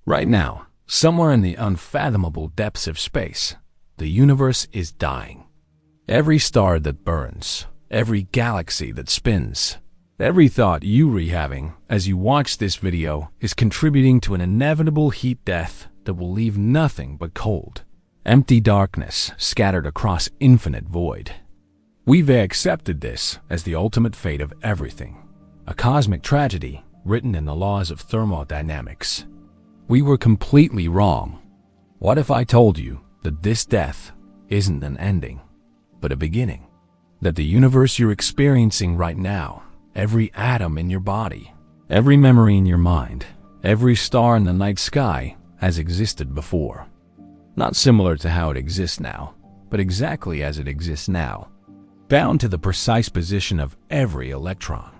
Right now, somewhere in the unfathomable depths of space, the universe is dying. Every star that burns, every galaxy that spins, every thought you rehaving as you watch this video is contributing to an inevitable heat death that will leave nothing but cold, empty darkness scattered across infinite void. We've accepted this as the ultimate fate of everything, a cosmic tragedy written in the laws of thermodynamics. We were completely wrong. What if I told you that this death isn't an ending, but a beginning? That the universe you're experiencing right now, every atom in your body, every memory in your mind, every star in the night sky has existed before. Not similar to how it exists now, but exactly as it exists now, down to the precise position of every electron.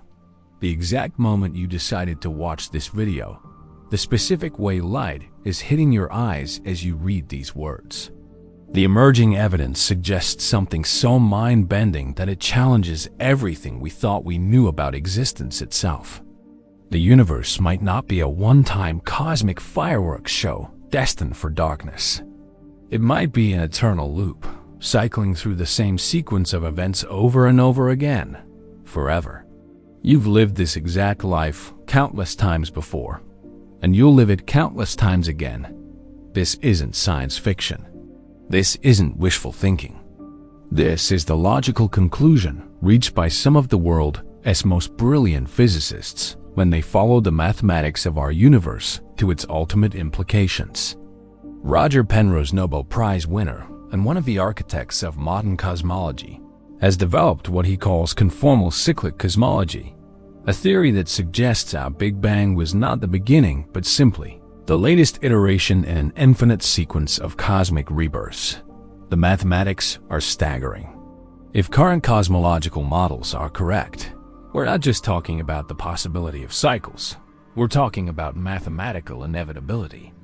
The exact moment you decided to watch this video, the specific way light is hitting your eyes as you read these words. The emerging evidence suggests something so mind-bending that it challenges everything we thought we knew about existence itself. The universe might not be a one-time cosmic fireworks show destined for darkness. It might be an eternal loop, cycling through the same sequence of events over and over again, forever. You've lived this exact life countless times before, and you'll live it countless times again. This isn't science fiction. This isn't wishful thinking. This is the logical conclusion reached by some of the world's most brilliant physicists when they follow the mathematics of our universe to its ultimate implications. Roger Penrose, Nobel Prize winner and one of the architects of modern cosmology, has developed what he calls Conformal Cyclic Cosmology, a theory that suggests our Big Bang was not the beginning but simply the latest iteration in an infinite sequence of cosmic rebirths. The mathematics are staggering. If current cosmological models are correct, we're not just talking about the possibility of cycles, we're talking about mathematical inevitability.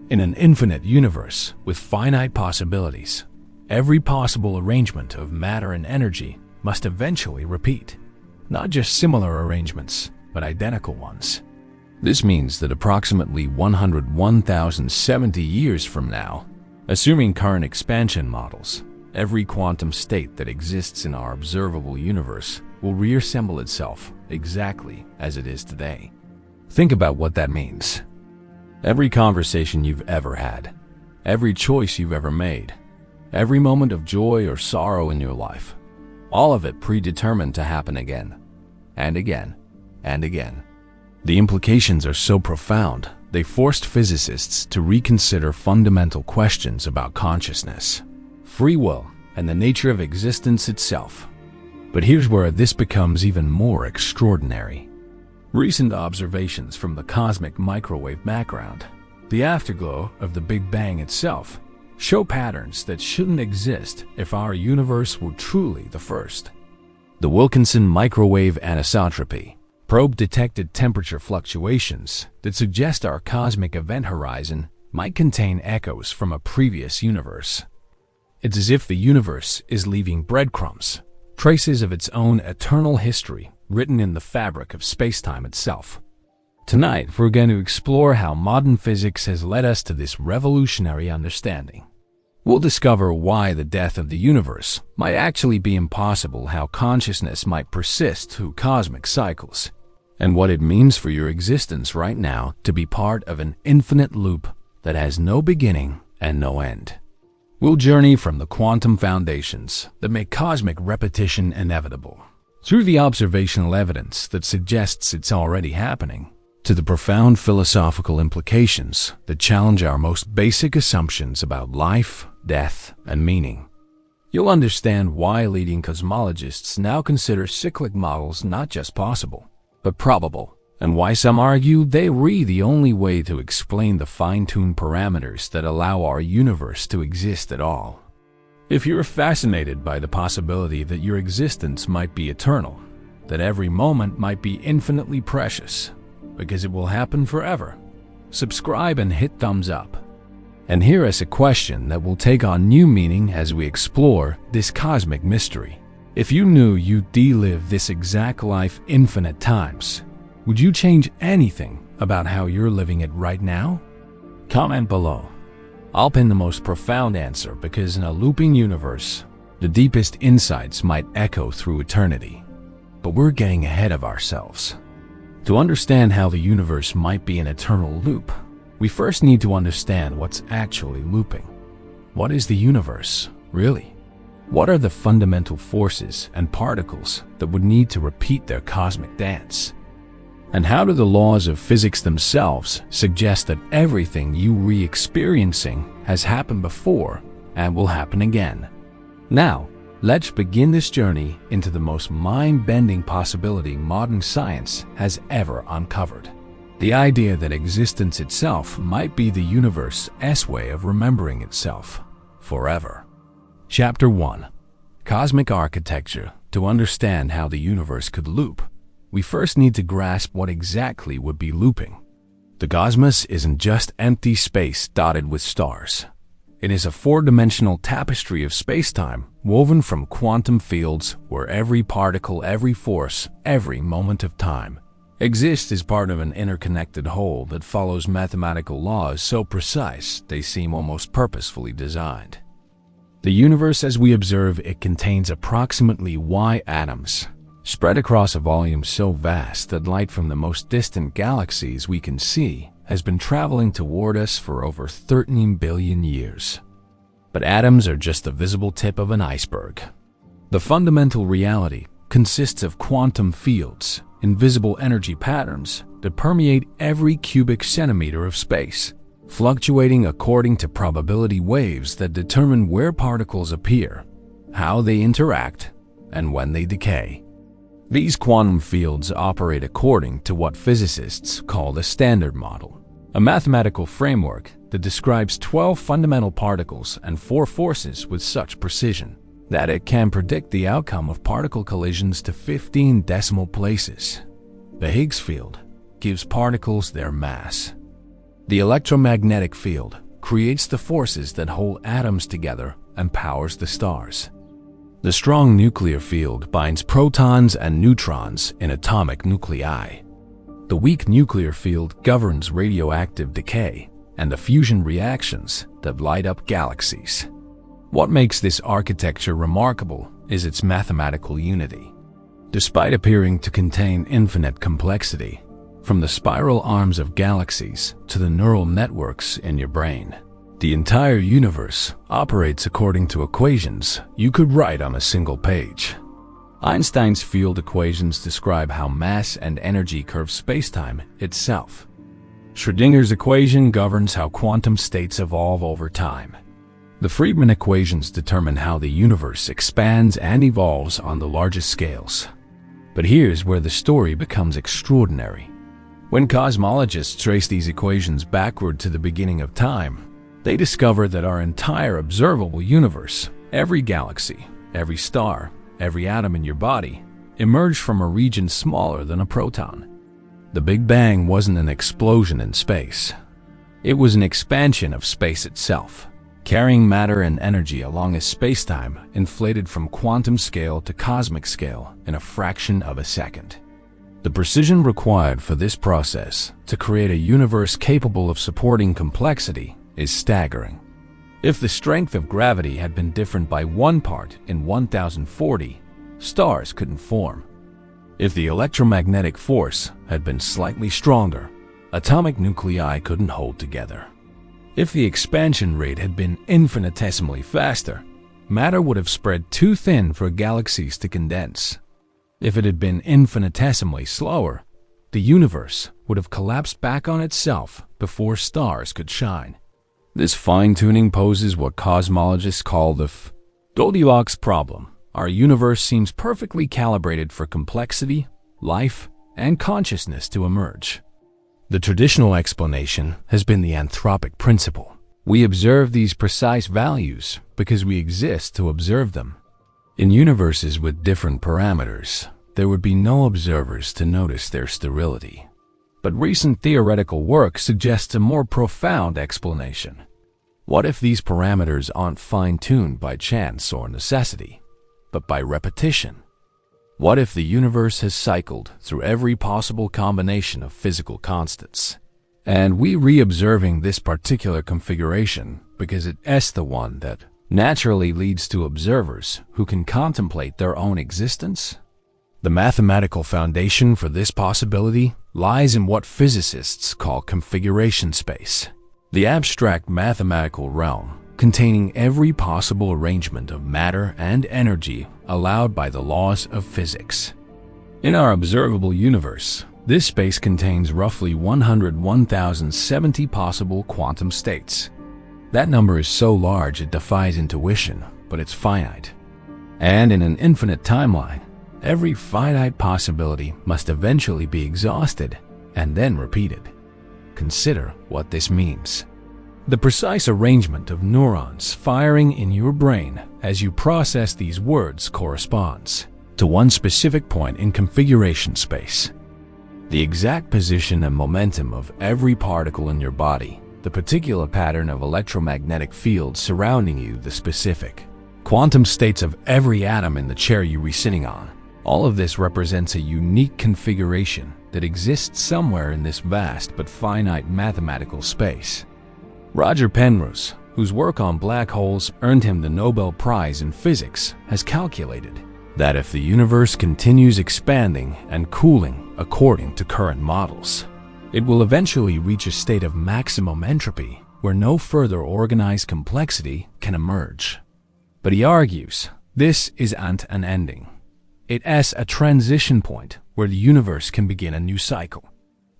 In an infinite universe with finite possibilities, every possible arrangement of matter and energy must eventually repeat. Not just similar arrangements, but identical ones. This means that approximately 101,070 years from now, assuming current expansion models, every quantum state that exists in our observable universe will reassemble itself exactly as it is today. Think about what that means. Every conversation you've ever had, every choice you've ever made, every moment of joy or sorrow in your life, all of it predetermined to happen again, and again, and again. The implications are so profound, they forced physicists to reconsider fundamental questions about consciousness, free will, and the nature of existence itself. But here's where this becomes even more extraordinary. Recent observations from the cosmic microwave background, the afterglow of the Big Bang itself, show patterns that shouldn't exist if our universe were truly the first. The Wilkinson microwave anisotropy probe detected temperature fluctuations that suggest our cosmic event horizon might contain echoes from a previous universe. It's as if the universe is leaving breadcrumbs, traces of its own eternal history written in the fabric of space-time itself. Tonight, we're going to explore how modern physics has led us to this revolutionary understanding. We'll discover why the death of the universe might actually be impossible, how consciousness might persist through cosmic cycles, and what it means for your existence right now to be part of an infinite loop that has no beginning and no end. We'll journey from the quantum foundations that make cosmic repetition inevitable, through the observational evidence that suggests it's already happening, to the profound philosophical implications that challenge our most basic assumptions about life, death, and meaning. You'll understand why leading cosmologists now consider cyclic models not just possible, but probable, and why some argue they're the only way to explain the fine-tuned parameters that allow our universe to exist at all. If you're fascinated by the possibility that your existence might be eternal, that every moment might be infinitely precious, because it will happen forever, subscribe and hit thumbs up. And here is a question that will take on new meaning as we explore this cosmic mystery. If you knew you'd live this exact life infinite times, would you change anything about how you're living it right now? Comment below. I'll pin the most profound answer because in a looping universe, the deepest insights might echo through eternity. But we're getting ahead of ourselves. To understand how the universe might be an eternal loop, we first need to understand what's actually looping. What is the universe, really? What are the fundamental forces and particles that would need to repeat their cosmic dance? And how do the laws of physics themselves suggest that everything you re-experiencing has happened before and will happen again? Now, let's begin this journey into the most mind-bending possibility modern science has ever uncovered. The idea that existence itself might be the universe's way of remembering itself forever. Chapter 1. Cosmic Architecture. To understand how the universe could loop, we first need to grasp what exactly would be looping. The cosmos isn't just empty space dotted with stars. It is a four-dimensional tapestry of space-time woven from quantum fields where every particle, every force, every moment of time exists as part of an interconnected whole that follows mathematical laws so precise they seem almost purposefully designed. The universe as we observe it contains approximately Y atoms, spread across a volume so vast that light from the most distant galaxies we can see has been traveling toward us for over 13 billion years. But atoms are just the visible tip of an iceberg. The fundamental reality consists of quantum fields, invisible energy patterns that permeate every cubic centimeter of space, fluctuating according to probability waves that determine where particles appear, how they interact, and when they decay. These quantum fields operate according to what physicists call the Standard Model, a mathematical framework that describes 12 fundamental particles and 4 forces with such precision that it can predict the outcome of particle collisions to 15 decimal places. The Higgs field gives particles their mass. The electromagnetic field creates the forces that hold atoms together and powers the stars. The strong nuclear field binds protons and neutrons in atomic nuclei. The weak nuclear field governs radioactive decay and the fusion reactions that light up galaxies. What makes this architecture remarkable is its mathematical unity. Despite appearing to contain infinite complexity, from the spiral arms of galaxies to the neural networks in your brain, the entire universe operates according to equations you could write on a single page. Einstein's field equations describe how mass and energy curve spacetime itself. Schrödinger's equation governs how quantum states evolve over time. The Friedmann equations determine how the universe expands and evolves on the largest scales. But here's where the story becomes extraordinary. When cosmologists trace these equations backward to the beginning of time, they discover that our entire observable universe, every galaxy, every star, every atom in your body, emerged from a region smaller than a proton. The Big Bang wasn't an explosion in space. It was an expansion of space itself, carrying matter and energy along a spacetime inflated from quantum scale to cosmic scale in a fraction of a second. The precision required for this process to create a universe capable of supporting complexity is staggering. If the strength of gravity had been different by 1 part in 1040, stars couldn't form. If the electromagnetic force had been slightly stronger, atomic nuclei couldn't hold together. If the expansion rate had been infinitesimally faster, matter would have spread too thin for galaxies to condense. If it had been infinitesimally slower, the universe would have collapsed back on itself before stars could shine. This fine-tuning poses what cosmologists call the Goldilocks problem. Our universe seems perfectly calibrated for complexity, life, and consciousness to emerge. The traditional explanation has been the anthropic principle. We observe these precise values because we exist to observe them. In universes with different parameters, there would be no observers to notice their sterility. But recent theoretical work suggests a more profound explanation. What if these parameters aren't fine-tuned by chance or necessity, but by repetition? What if the universe has cycled through every possible combination of physical constants? And we re-observing this particular configuration because it's the one that naturally leads to observers who can contemplate their own existence. The mathematical foundation for this possibility lies in what physicists call configuration space, the abstract mathematical realm containing every possible arrangement of matter and energy allowed by the laws of physics. In our observable universe, this space contains roughly 101,070 possible quantum states. That number is so large it defies intuition, but it's finite. And in an infinite timeline, every finite possibility must eventually be exhausted and then repeated. Consider what this means. The precise arrangement of neurons firing in your brain as you process these words corresponds to one specific point in configuration space. The exact position and momentum of every particle in your body, the particular pattern of electromagnetic fields surrounding you, the specific quantum states of every atom in the chair you are sitting on. All of this represents a unique configuration that exists somewhere in this vast but finite mathematical space. Roger Penrose, whose work on black holes earned him the Nobel Prize in physics, has calculated that if the universe continues expanding and cooling according to current models, it will eventually reach a state of maximum entropy where no further organized complexity can emerge. But he argues this isn't an ending. It's a transition point where the universe can begin a new cycle.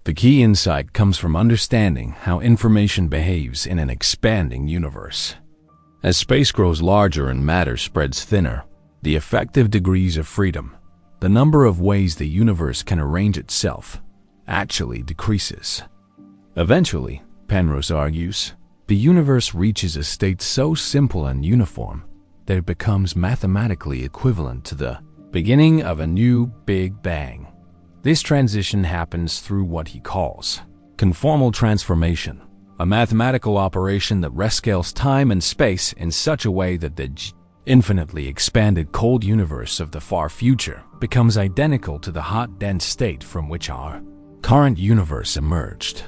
The key insight comes from understanding how information behaves in an expanding universe. As space grows larger and matter spreads thinner, the effective degrees of freedom, the number of ways the universe can arrange itself, actually decreases. Eventually, Penrose argues, the universe reaches a state so simple and uniform that it becomes mathematically equivalent to the beginning of a new Big Bang. This transition happens through what he calls conformal transformation, a mathematical operation that rescales time and space in such a way that the infinitely expanded cold universe of the far future becomes identical to the hot, dense state from which our current universe emerged.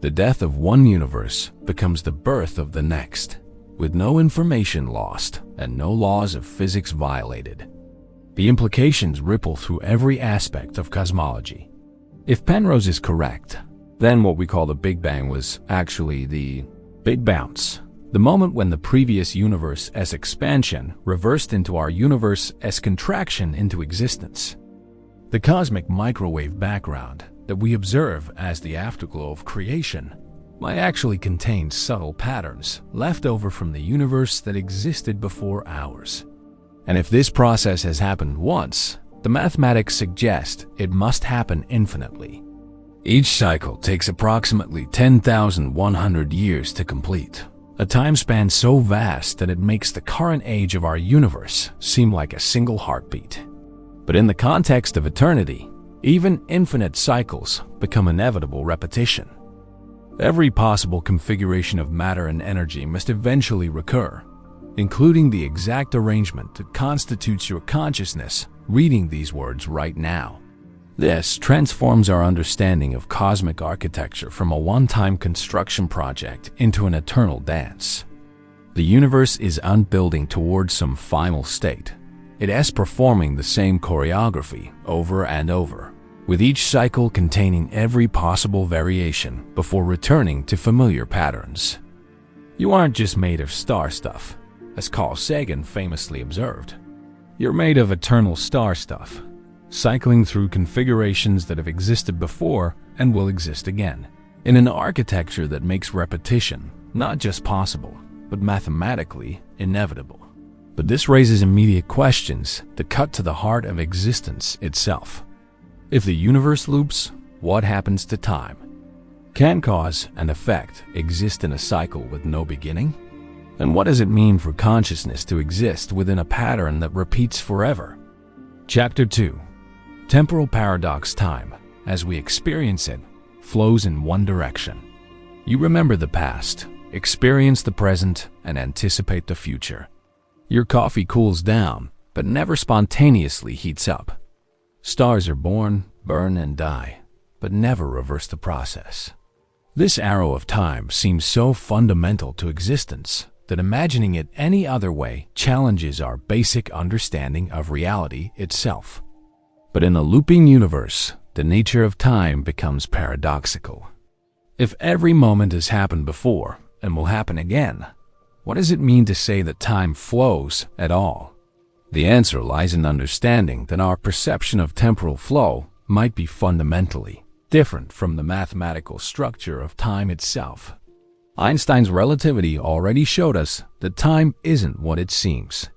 The death of one universe becomes the birth of the next, with no information lost and no laws of physics violated. The implications ripple through every aspect of cosmology. If Penrose is correct, then what we call the Big Bang was actually the Big Bounce, the moment when the previous universe's expansion reversed into our universe's contraction into existence. The cosmic microwave background that we observe as the afterglow of creation might actually contain subtle patterns left over from the universe that existed before ours. And if this process has happened once, the mathematics suggest it must happen infinitely. Each cycle takes approximately 10,100 years to complete, a time span so vast that it makes the current age of our universe seem like a single heartbeat. But in the context of eternity, even infinite cycles become inevitable repetition. Every possible configuration of matter and energy must eventually recur, including the exact arrangement that constitutes your consciousness reading these words right now. This transforms our understanding of cosmic architecture from a one-time construction project into an eternal dance. The universe is unbuilding towards some final state. It is performing the same choreography over and over, with each cycle containing every possible variation before returning to familiar patterns. You aren't just made of star stuff, as Carl Sagan famously observed. You're made of eternal star stuff, cycling through configurations that have existed before and will exist again, in an architecture that makes repetition not just possible, but mathematically inevitable. But this raises immediate questions that cut to the heart of existence itself. If the universe loops, what happens to time? Can cause and effect exist in a cycle with no beginning? And what does it mean for consciousness to exist within a pattern that repeats forever? Chapter 2. Temporal paradox. Time, as we experience it, flows in one direction. You remember the past, experience the present, and anticipate the future. Your coffee cools down, but never spontaneously heats up. Stars are born, burn, and die, but never reverse the process. This arrow of time seems so fundamental to existence that imagining it any other way challenges our basic understanding of reality itself. But in a looping universe, the nature of time becomes paradoxical. If every moment has happened before and will happen again, what does it mean to say that time flows at all? The answer lies in understanding that our perception of temporal flow might be fundamentally different from the mathematical structure of time itself. Einstein's relativity already showed us that time isn't what it seems.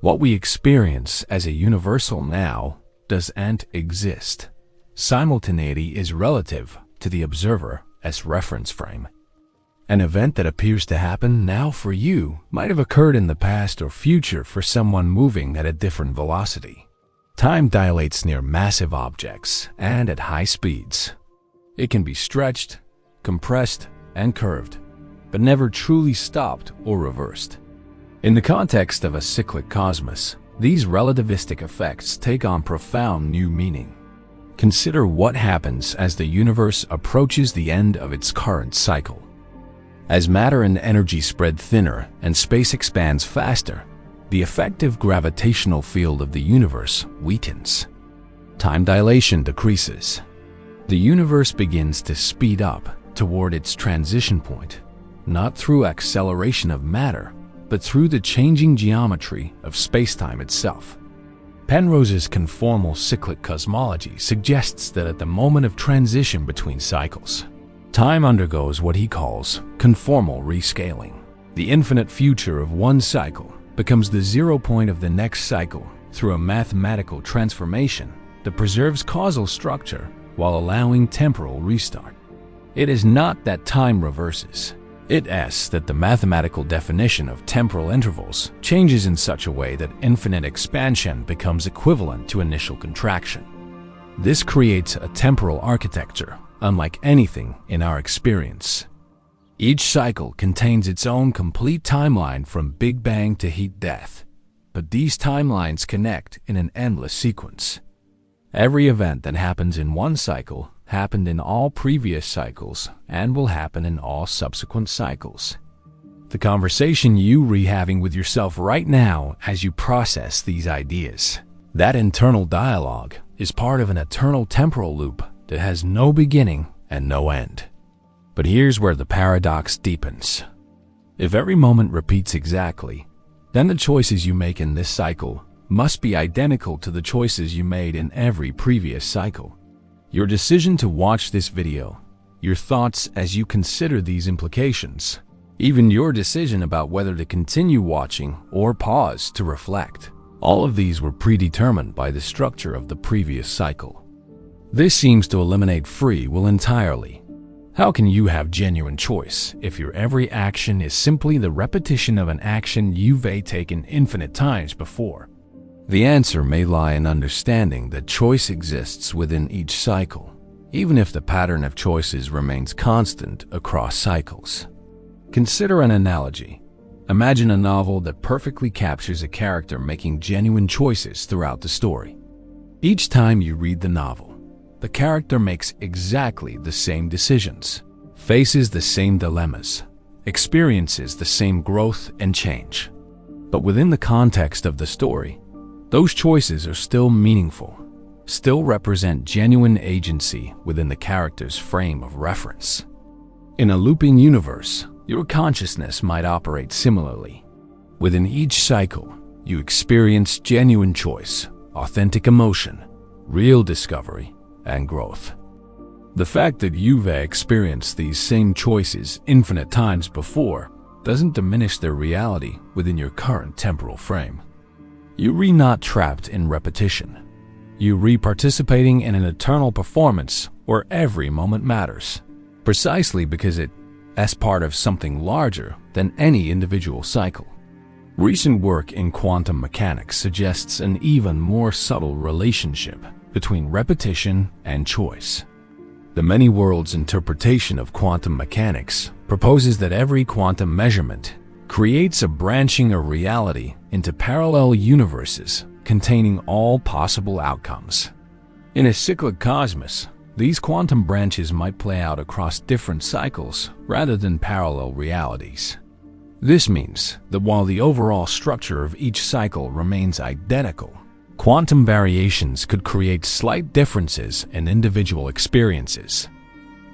What we experience as a universal now doesn't exist. Simultaneity is relative to the observer as reference frame. An event that appears to happen now for you might have occurred in the past or future for someone moving at a different velocity. Time dilates near massive objects and at high speeds. It can be stretched, compressed, and curved, but never truly stopped or reversed. In the context of a cyclic cosmos, these relativistic effects take on profound new meaning. Consider what happens as the universe approaches the end of its current cycle. As matter and energy spread thinner and space expands faster, the effective gravitational field of the universe weakens. Time dilation decreases. The universe begins to speed up toward its transition point, not through acceleration of matter, but through the changing geometry of spacetime itself. Penrose's Conformal Cyclic Cosmology suggests that at the moment of transition between cycles, time undergoes what he calls conformal rescaling. The infinite future of one cycle becomes the zero point of the next cycle through a mathematical transformation that preserves causal structure while allowing temporal restart. It is not that time reverses. It is that the mathematical definition of temporal intervals changes in such a way that infinite expansion becomes equivalent to initial contraction. This creates a temporal architecture unlike anything in our experience. Each cycle contains its own complete timeline from Big Bang to heat death, but these timelines connect in an endless sequence. Every event that happens in one cycle happened in all previous cycles and will happen in all subsequent cycles. The conversation you're having with yourself right now as you process these ideas, that internal dialogue is part of an eternal temporal loop that has no beginning and no end. But here's where the paradox deepens. If every moment repeats exactly, then the choices you make in this cycle must be identical to the choices you made in every previous cycle. Your decision to watch this video, your thoughts as you consider these implications, even your decision about whether to continue watching or pause to reflect, all of these were predetermined by the structure of the previous cycle. This seems to eliminate free will entirely. How can you have genuine choice if your every action is simply the repetition of an action you've taken infinite times before? The answer may lie in understanding that choice exists within each cycle, even if the pattern of choices remains constant across cycles. Consider an analogy. Imagine a novel that perfectly captures a character making genuine choices throughout the story. Each time you read the novel, the character makes exactly the same decisions, faces the same dilemmas, experiences the same growth and change. But within the context of the story, those choices are still meaningful, still represent genuine agency within the character's frame of reference. In a looping universe, your consciousness might operate similarly. Within each cycle, you experience genuine choice, authentic emotion, real discovery, and growth. The fact that you've experienced these same choices infinite times before doesn't diminish their reality within your current temporal frame. You're not trapped in repetition. You're participating in an eternal performance where every moment matters, precisely because it is part of something larger than any individual cycle. Recent work in quantum mechanics suggests an even more subtle relationship between repetition and choice. The many worlds interpretation of quantum mechanics proposes that every quantum measurement creates a branching of reality into parallel universes containing all possible outcomes. In a cyclic cosmos, these quantum branches might play out across different cycles rather than parallel realities. This means that while the overall structure of each cycle remains identical, quantum variations could create slight differences in individual experiences.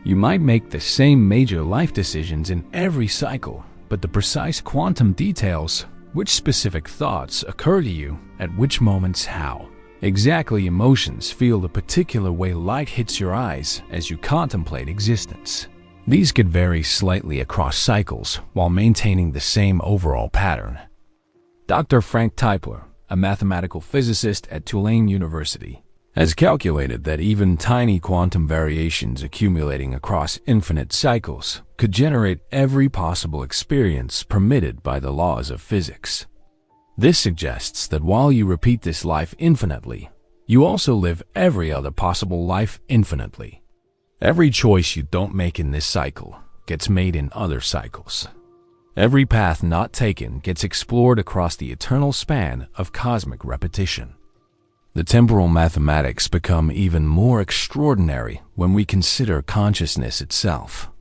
You might make the same major life decisions in every cycle, but the precise quantum details, which specific thoughts occur to you at which moments, how exactly emotions feel the particular way light hits your eyes as you contemplate existence. These could vary slightly across cycles while maintaining the same overall pattern. Dr. Frank Tipler, a mathematical physicist at Tulane University, has calculated that even tiny quantum variations accumulating across infinite cycles could generate every possible experience permitted by the laws of physics. This suggests that while you repeat this life infinitely, you also live every other possible life infinitely. Every choice you don't make in this cycle gets made in other cycles. Every path not taken gets explored across the eternal span of cosmic repetition. The temporal mathematics become even more extraordinary when we consider consciousness itself.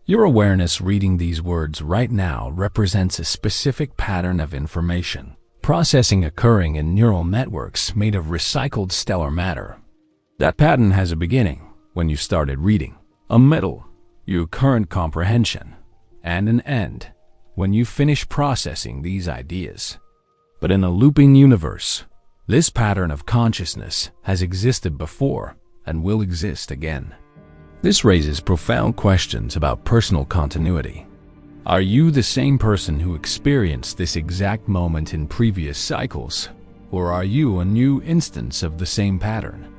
Your awareness reading these words right now represents a specific pattern of information processing occurring in neural networks made of recycled stellar matter. That pattern has a beginning, when you started reading, a middle, your current comprehension, and an end, when you finish processing these ideas. But in a looping universe, this pattern of consciousness has existed before and will exist again. This raises profound questions about personal continuity. Are you the same person who experienced this exact moment in previous cycles, or are you a new instance of the same pattern?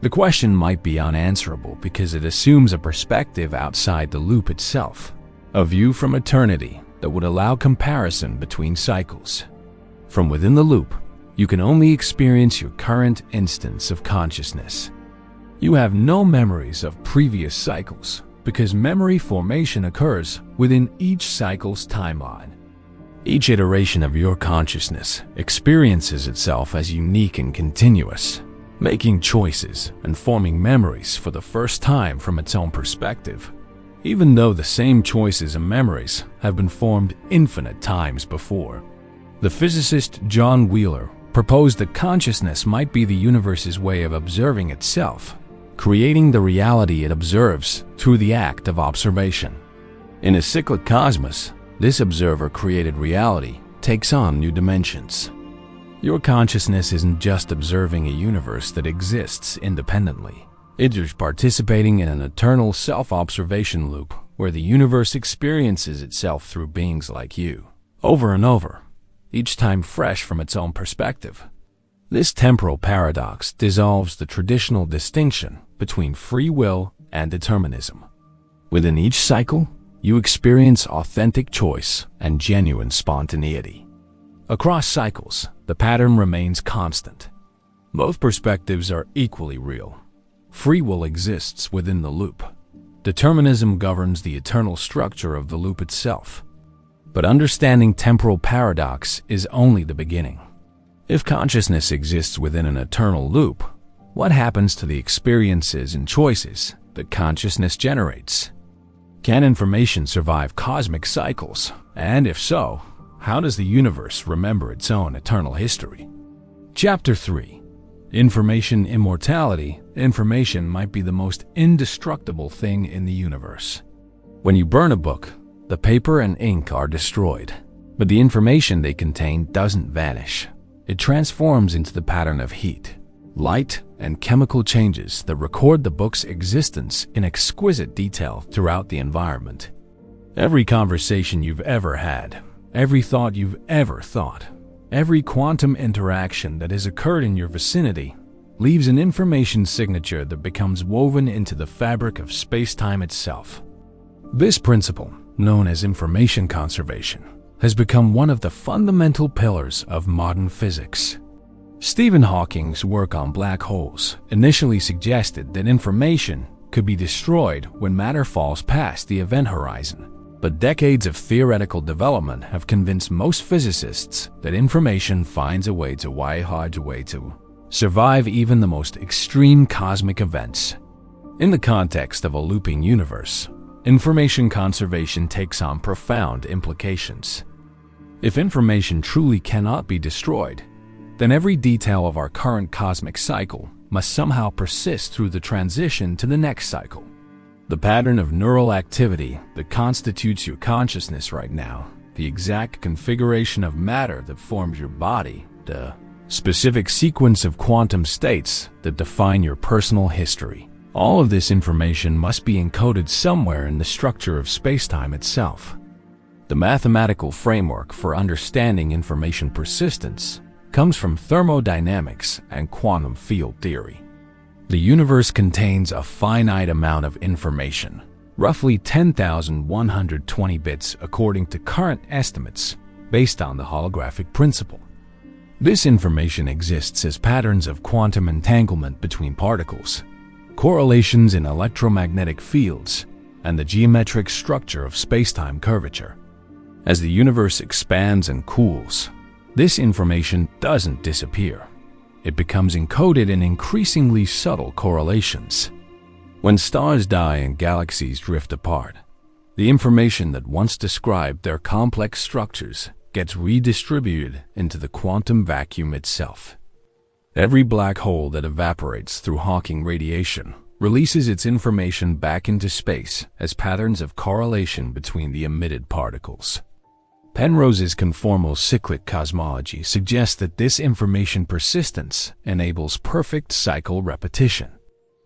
The question might be unanswerable because it assumes a perspective outside the loop itself, a view from eternity that would allow comparison between cycles. From within the loop, you can only experience your current instance of consciousness. You have no memories of previous cycles because memory formation occurs within each cycle's timeline. Each iteration of your consciousness experiences itself as unique and continuous, making choices and forming memories for the first time from its own perspective, even though the same choices and memories have been formed infinite times before. The physicist John Wheeler proposed that consciousness might be the universe's way of observing itself, creating the reality it observes through the act of observation. In a cyclic cosmos, this observer-created reality takes on new dimensions. Your consciousness isn't just observing a universe that exists independently. It is participating in an eternal self-observation loop where the universe experiences itself through beings like you, over and over, each time fresh from its own perspective. This temporal paradox dissolves the traditional distinction between free will and determinism. Within each cycle, you experience authentic choice and genuine spontaneity. Across cycles, the pattern remains constant. Both perspectives are equally real. Free will exists within the loop. Determinism governs the eternal structure of the loop itself. But understanding temporal paradox is only the beginning. If consciousness exists within an eternal loop, what happens to the experiences and choices that consciousness generates? Can information survive cosmic cycles? And if so, how does the universe remember its own eternal history? Chapter 3. Information Immortality. Information might be the most indestructible thing in the universe. When you burn a book, the paper and ink are destroyed, but the information they contain doesn't vanish. It transforms into the pattern of heat, light, and chemical changes that record the book's existence in exquisite detail throughout the environment. Every conversation you've ever had, every thought you've ever thought, every quantum interaction that has occurred in your vicinity leaves an information signature that becomes woven into the fabric of space-time itself. This principle, known as information conservation, has become one of the fundamental pillars of modern physics. Stephen Hawking's work on black holes initially suggested that information could be destroyed when matter falls past the event horizon, but decades of theoretical development have convinced most physicists that information finds a way to survive even the most extreme cosmic events. In the context of a looping universe, information conservation takes on profound implications. If information truly cannot be destroyed, then every detail of our current cosmic cycle must somehow persist through the transition to the next cycle. The pattern of neural activity that constitutes your consciousness right now, the exact configuration of matter that forms your body, the specific sequence of quantum states that define your personal history. All of this information must be encoded somewhere in the structure of spacetime itself. The mathematical framework for understanding information persistence comes from thermodynamics and quantum field theory. The universe contains a finite amount of information, roughly 10,120 bits according to current estimates, based on the holographic principle. This information exists as patterns of quantum entanglement between particles, correlations in electromagnetic fields, and the geometric structure of spacetime curvature. As the universe expands and cools, this information doesn't disappear. It becomes encoded in increasingly subtle correlations. When stars die and galaxies drift apart, the information that once described their complex structures gets redistributed into the quantum vacuum itself. Every black hole that evaporates through Hawking radiation releases its information back into space as patterns of correlation between the emitted particles. Penrose's Conformal Cyclic Cosmology suggests that this information persistence enables perfect cycle repetition.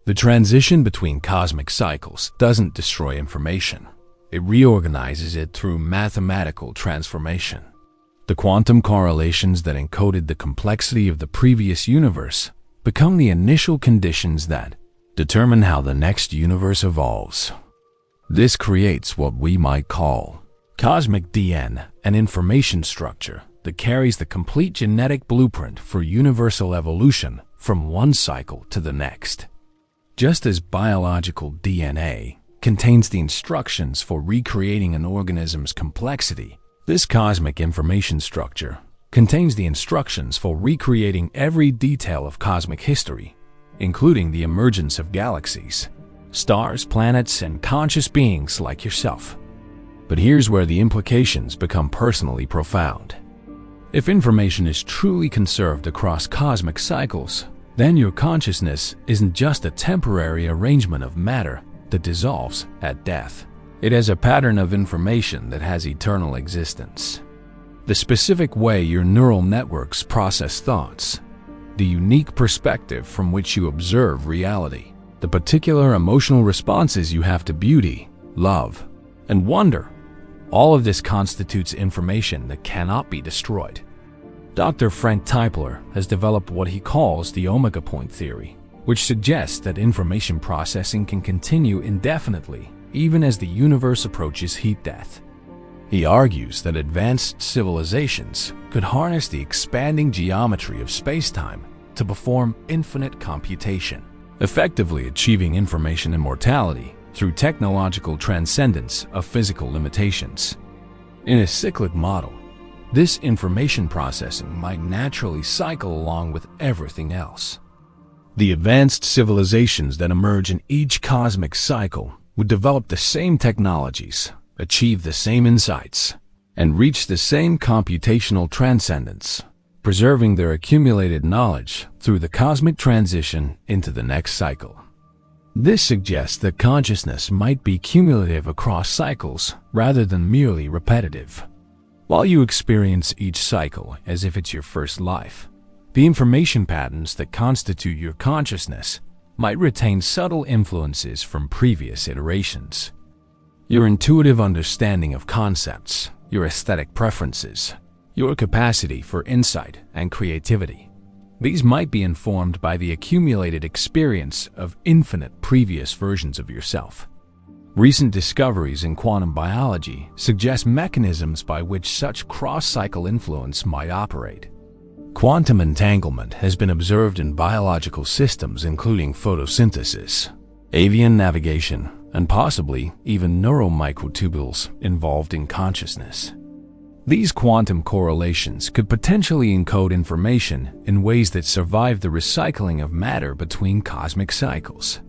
The transition between cosmic cycles doesn't destroy information. It reorganizes it through mathematical transformation. The quantum correlations that encoded the complexity of the previous universe become the initial conditions that determine how the next universe evolves. This creates what we might call cosmic DNA, an information structure that carries the complete genetic blueprint for universal evolution from one cycle to the next. Just as biological DNA contains the instructions for recreating an organism's complexity, this cosmic information structure contains the instructions for recreating every detail of cosmic history, including the emergence of galaxies, stars, planets, and conscious beings like yourself. But here's where the implications become personally profound. If information is truly conserved across cosmic cycles, then your consciousness isn't just a temporary arrangement of matter that dissolves at death. It has a pattern of information that has eternal existence. The specific way your neural networks process thoughts, the unique perspective from which you observe reality, the particular emotional responses you have to beauty, love, and wonder, all of this constitutes information that cannot be destroyed. Dr. Frank Tipler has developed what he calls the omega point theory, which suggests that information processing can continue indefinitely even as the universe approaches heat death. He argues that advanced civilizations could harness the expanding geometry of spacetime to perform infinite computation, effectively achieving information immortality through technological transcendence of physical limitations. In a cyclic model, this information processing might naturally cycle along with everything else. The advanced civilizations that emerge in each cosmic cycle would develop the same technologies, achieve the same insights, and reach the same computational transcendence, preserving their accumulated knowledge through the cosmic transition into the next cycle. This suggests that consciousness might be cumulative across cycles rather than merely repetitive. While you experience each cycle as if it's your first life, the information patterns that constitute your consciousness might retain subtle influences from previous iterations. Your intuitive understanding of concepts, your aesthetic preferences, your capacity for insight and creativity. These might be informed by the accumulated experience of infinite previous versions of yourself. Recent discoveries in quantum biology suggest mechanisms by which such cross-cycle influence might operate. Quantum entanglement has been observed in biological systems including photosynthesis, avian navigation, and possibly even neural microtubules involved in consciousness. These quantum correlations could potentially encode information in ways that survive the recycling of matter between cosmic cycles.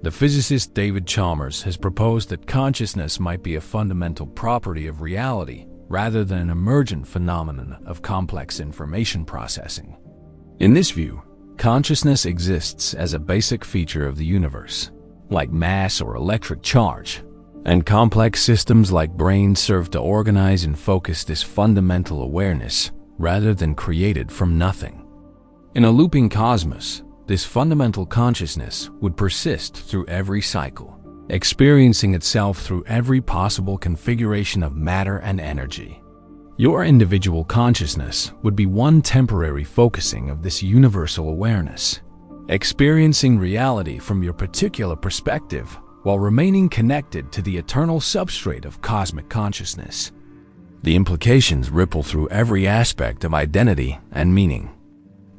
The physicist David Chalmers has proposed that consciousness might be a fundamental property of reality rather than an emergent phenomenon of complex information processing. In this view, consciousness exists as a basic feature of the universe, like mass or electric charge, and complex systems like brains serve to organize and focus this fundamental awareness rather than create it from nothing. In a looping cosmos, this fundamental consciousness would persist through every cycle, experiencing itself through every possible configuration of matter and energy. Your individual consciousness would be one temporary focusing of this universal awareness, experiencing reality from your particular perspective while remaining connected to the eternal substrate of cosmic consciousness. The implications ripple through every aspect of identity and meaning.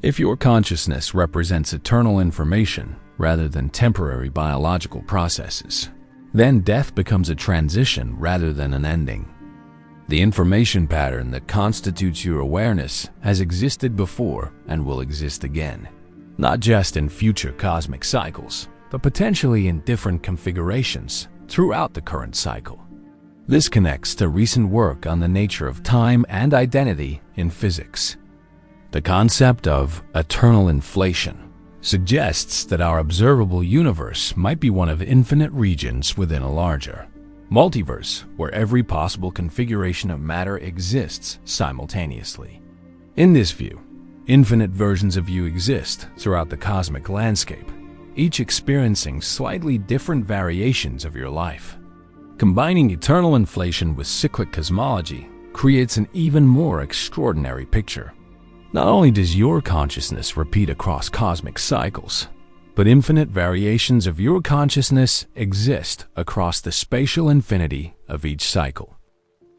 If your consciousness represents eternal information rather than temporary biological processes, then death becomes a transition rather than an ending. The information pattern that constitutes your awareness has existed before and will exist again, not just in future cosmic cycles, but potentially in different configurations throughout the current cycle. This connects to recent work on the nature of time and identity in physics. The concept of eternal inflation suggests that our observable universe might be one of infinite regions within a larger multiverse where every possible configuration of matter exists simultaneously. In this view, infinite versions of you exist throughout the cosmic landscape, each experiencing slightly different variations of your life. Combining eternal inflation with cyclic cosmology creates an even more extraordinary picture. Not only does your consciousness repeat across cosmic cycles, but infinite variations of your consciousness exist across the spatial infinity of each cycle.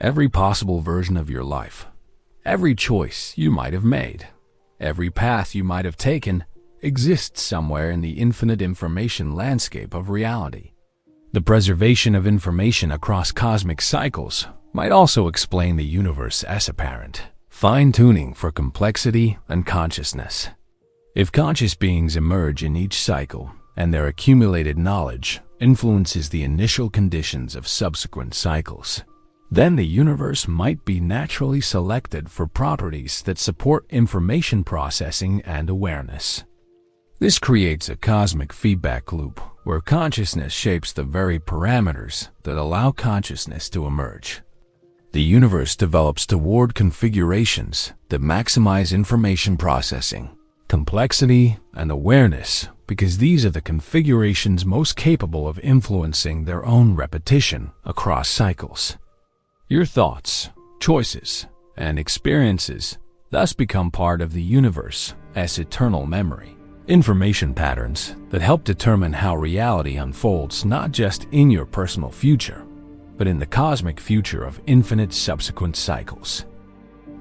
Every possible version of your life, every choice you might have made, every path you might have taken exists somewhere in the infinite information landscape of reality. The preservation of information across cosmic cycles might also explain the universe's apparent fine-tuning for complexity and consciousness. If conscious beings emerge in each cycle and their accumulated knowledge influences the initial conditions of subsequent cycles, then the universe might be naturally selected for properties that support information processing and awareness. This creates a cosmic feedback loop where consciousness shapes the very parameters that allow consciousness to emerge. The universe develops toward configurations that maximize information processing, complexity, and awareness because these are the configurations most capable of influencing their own repetition across cycles. Your thoughts, choices, and experiences thus become part of the universe as eternal memory, information patterns that help determine how reality unfolds not just in your personal future, but in the cosmic future of infinite subsequent cycles.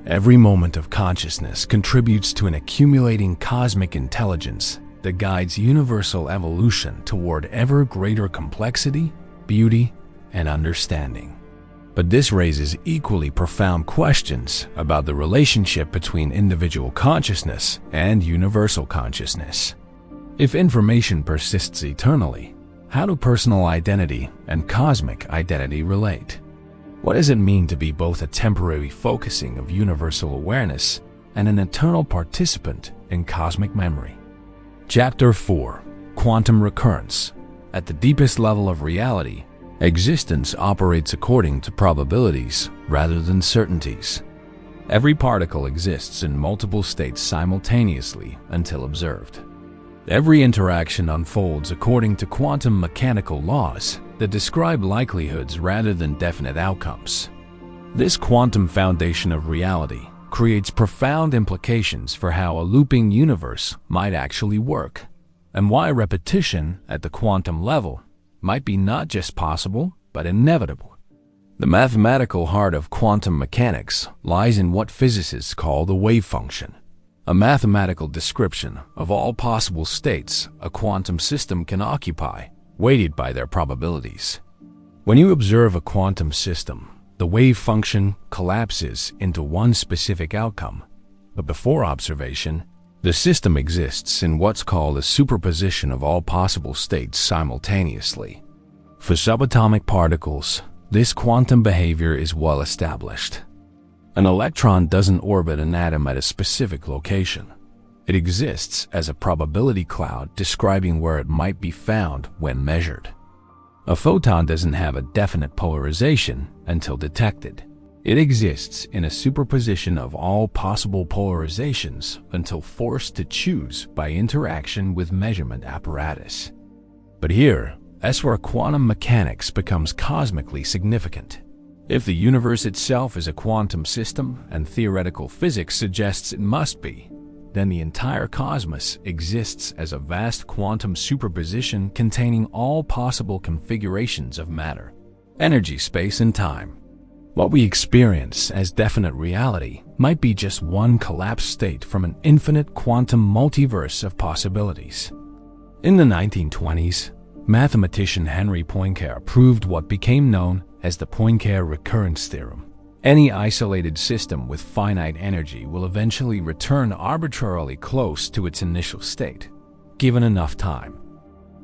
Every moment of consciousness contributes to an accumulating cosmic intelligence that guides universal evolution toward ever greater complexity, beauty, and understanding. But this raises equally profound questions about the relationship between individual consciousness and universal consciousness. If information persists eternally, how do personal identity and cosmic identity relate? What does it mean to be both a temporary focusing of universal awareness and an eternal participant in cosmic memory? Chapter 4: Quantum Recurrence. At the deepest level of reality, existence operates according to probabilities rather than certainties. Every particle exists in multiple states simultaneously until observed. Every interaction unfolds according to quantum mechanical laws that describe likelihoods rather than definite outcomes. This quantum foundation of reality creates profound implications for how a looping universe might actually work, and why repetition at the quantum level might be not just possible, but inevitable. The mathematical heart of quantum mechanics lies in what physicists call the wave function, a mathematical description of all possible states a quantum system can occupy, weighted by their probabilities. When you observe a quantum system, the wave function collapses into one specific outcome, but before observation, The system exists in what's called a superposition of all possible states simultaneously. For subatomic particles, this quantum behavior is well established. An electron doesn't orbit an atom at a specific location. It exists as a probability cloud describing where it might be found when measured. A photon doesn't have a definite polarization until detected. It exists in a superposition of all possible polarizations until forced to choose by interaction with measurement apparatus. But here, that's where quantum mechanics becomes cosmically significant. If the universe itself is a quantum system and theoretical physics suggests it must be, then the entire cosmos exists as a vast quantum superposition containing all possible configurations of matter, energy, space, and time. What we experience as definite reality might be just one collapsed state from an infinite quantum multiverse of possibilities. In the 1920s, mathematician Henry Poincare proved what became known as the Poincare recurrence theorem. Any isolated system with finite energy will eventually return arbitrarily close to its initial state, given enough time.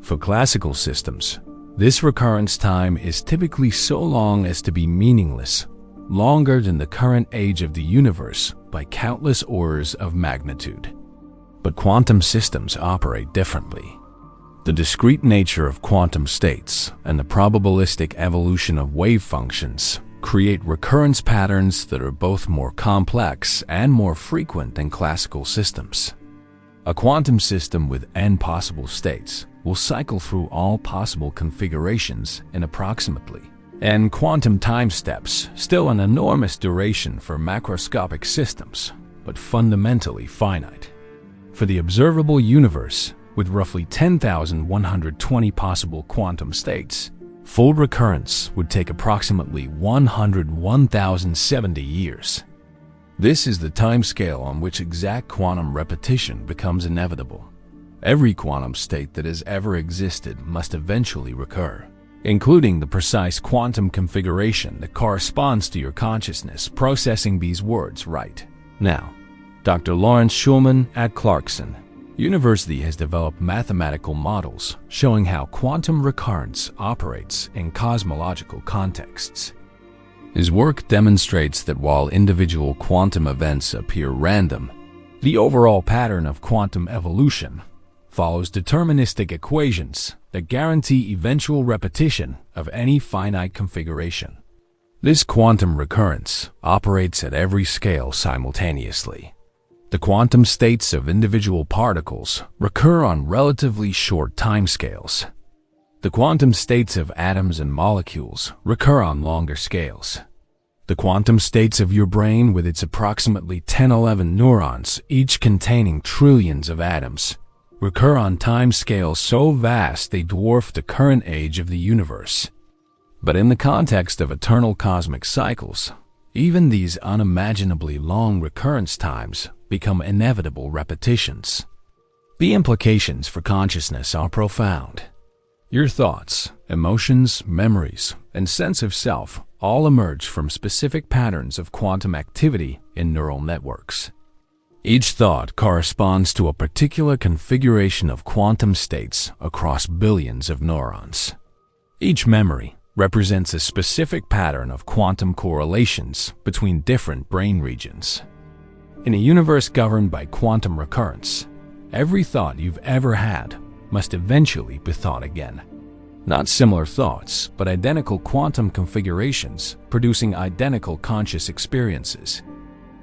For classical systems, this recurrence time is typically so long as to be meaningless, longer than the current age of the universe by countless orders of magnitude. But quantum systems operate differently. The discrete nature of quantum states and the probabilistic evolution of wave functions create recurrence patterns that are both more complex and more frequent than classical systems. A quantum system with n possible states will cycle through all possible configurations in approximately n quantum time steps, still an enormous duration for macroscopic systems, but fundamentally finite. For the observable universe, with roughly 10,120 possible quantum states, full recurrence would take approximately 101,070 years. This is the timescale on which exact quantum repetition becomes inevitable. Every quantum state that has ever existed must eventually recur, including the precise quantum configuration that corresponds to your consciousness processing these words right now. Dr. Lawrence Schulman at Clarkson University has developed mathematical models showing how quantum recurrence operates in cosmological contexts. His work demonstrates that while individual quantum events appear random, the overall pattern of quantum evolution follows deterministic equations that guarantee eventual repetition of any finite configuration. This quantum recurrence operates at every scale simultaneously. The quantum states of individual particles recur on relatively short timescales. The quantum states of atoms and molecules recur on longer scales. The quantum states of your brain with its approximately 10-11 neurons, each containing trillions of atoms, recur on timescales so vast they dwarf the current age of the universe. But in the context of eternal cosmic cycles, even these unimaginably long recurrence times become inevitable repetitions. The implications for consciousness are profound. Your thoughts, emotions, memories, and sense of self all emerge from specific patterns of quantum activity in neural networks. Each thought corresponds to a particular configuration of quantum states across billions of neurons. Each memory represents a specific pattern of quantum correlations between different brain regions. In a universe governed by quantum recurrence, every thought you've ever had must eventually be thought again. Not similar thoughts, but identical quantum configurations producing identical conscious experiences.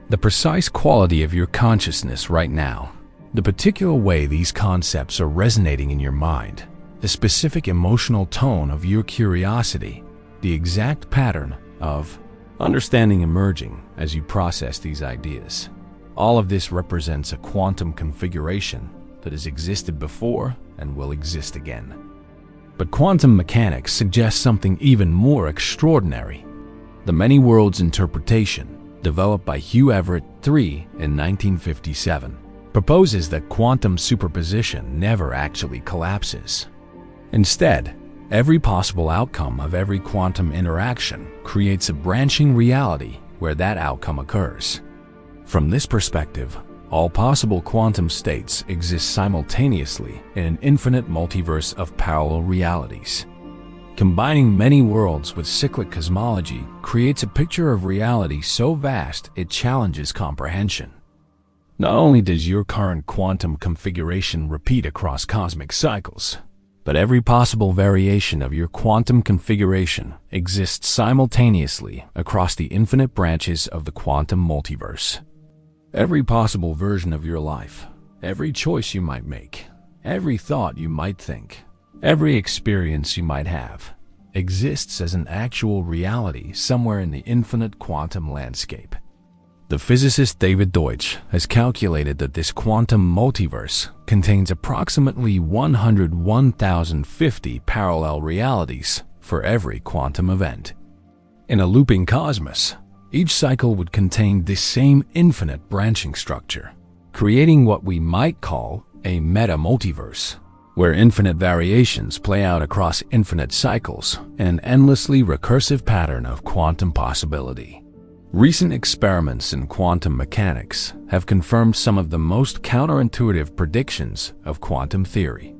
The precise quality of your consciousness right now, the particular way these concepts are resonating in your mind, the specific emotional tone of your curiosity, the exact pattern of understanding emerging as you process these ideas. All of this represents a quantum configuration that has existed before and will exist again. But quantum mechanics suggests something even more extraordinary. The many worlds interpretation, developed by Hugh Everett III in 1957, proposes that quantum superposition never actually collapses. Instead, every possible outcome of every quantum interaction creates a branching reality where that outcome occurs. From this perspective, All possible quantum states exist simultaneously in an infinite multiverse of parallel realities. Combining many worlds with cyclic cosmology creates a picture of reality so vast it challenges comprehension. Not only does your current quantum configuration repeat across cosmic cycles, but every possible variation of your quantum configuration exists simultaneously across the infinite branches of the quantum multiverse. Every possible version of your life, every choice you might make, every thought you might think, every experience you might have, exists as an actual reality somewhere in the infinite quantum landscape. The physicist David Deutsch has calculated that this quantum multiverse contains approximately 101,050 parallel realities for every quantum event. In a looping cosmos, each cycle would contain this same infinite branching structure, creating what we might call a meta-multiverse, where infinite variations play out across infinite cycles in an endlessly recursive pattern of quantum possibility. Recent experiments in quantum mechanics have confirmed some of the most counterintuitive predictions of quantum theory.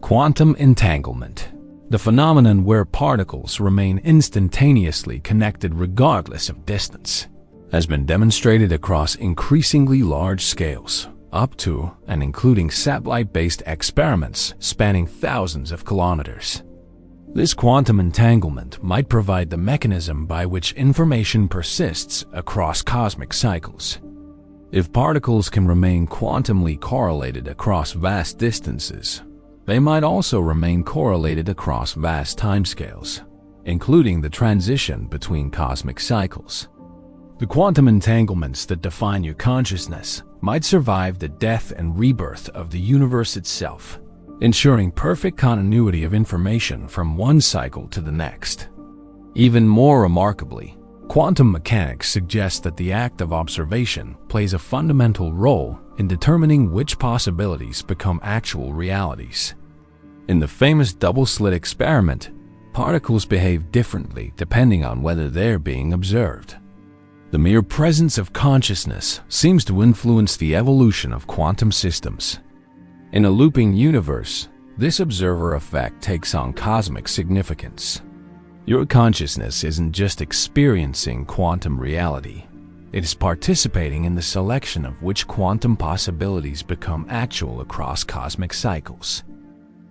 Quantum entanglement, the phenomenon where particles remain instantaneously connected regardless of distance, has been demonstrated across increasingly large scales, up to and including satellite-based experiments spanning thousands of kilometers. This quantum entanglement might provide the mechanism by which information persists across cosmic cycles. If particles can remain quantumly correlated across vast distances, they might also remain correlated across vast timescales, including the transition between cosmic cycles. The quantum entanglements that define your consciousness might survive the death and rebirth of the universe itself, ensuring perfect continuity of information from one cycle to the next. Even more remarkably, quantum mechanics suggests that the act of observation plays a fundamental role in determining which possibilities become actual realities. In the famous double-slit experiment, particles behave differently depending on whether they're being observed. The mere presence of consciousness seems to influence the evolution of quantum systems. In a looping universe, this observer effect takes on cosmic significance. Your consciousness isn't just experiencing quantum reality, it is participating in the selection of which quantum possibilities become actual across cosmic cycles.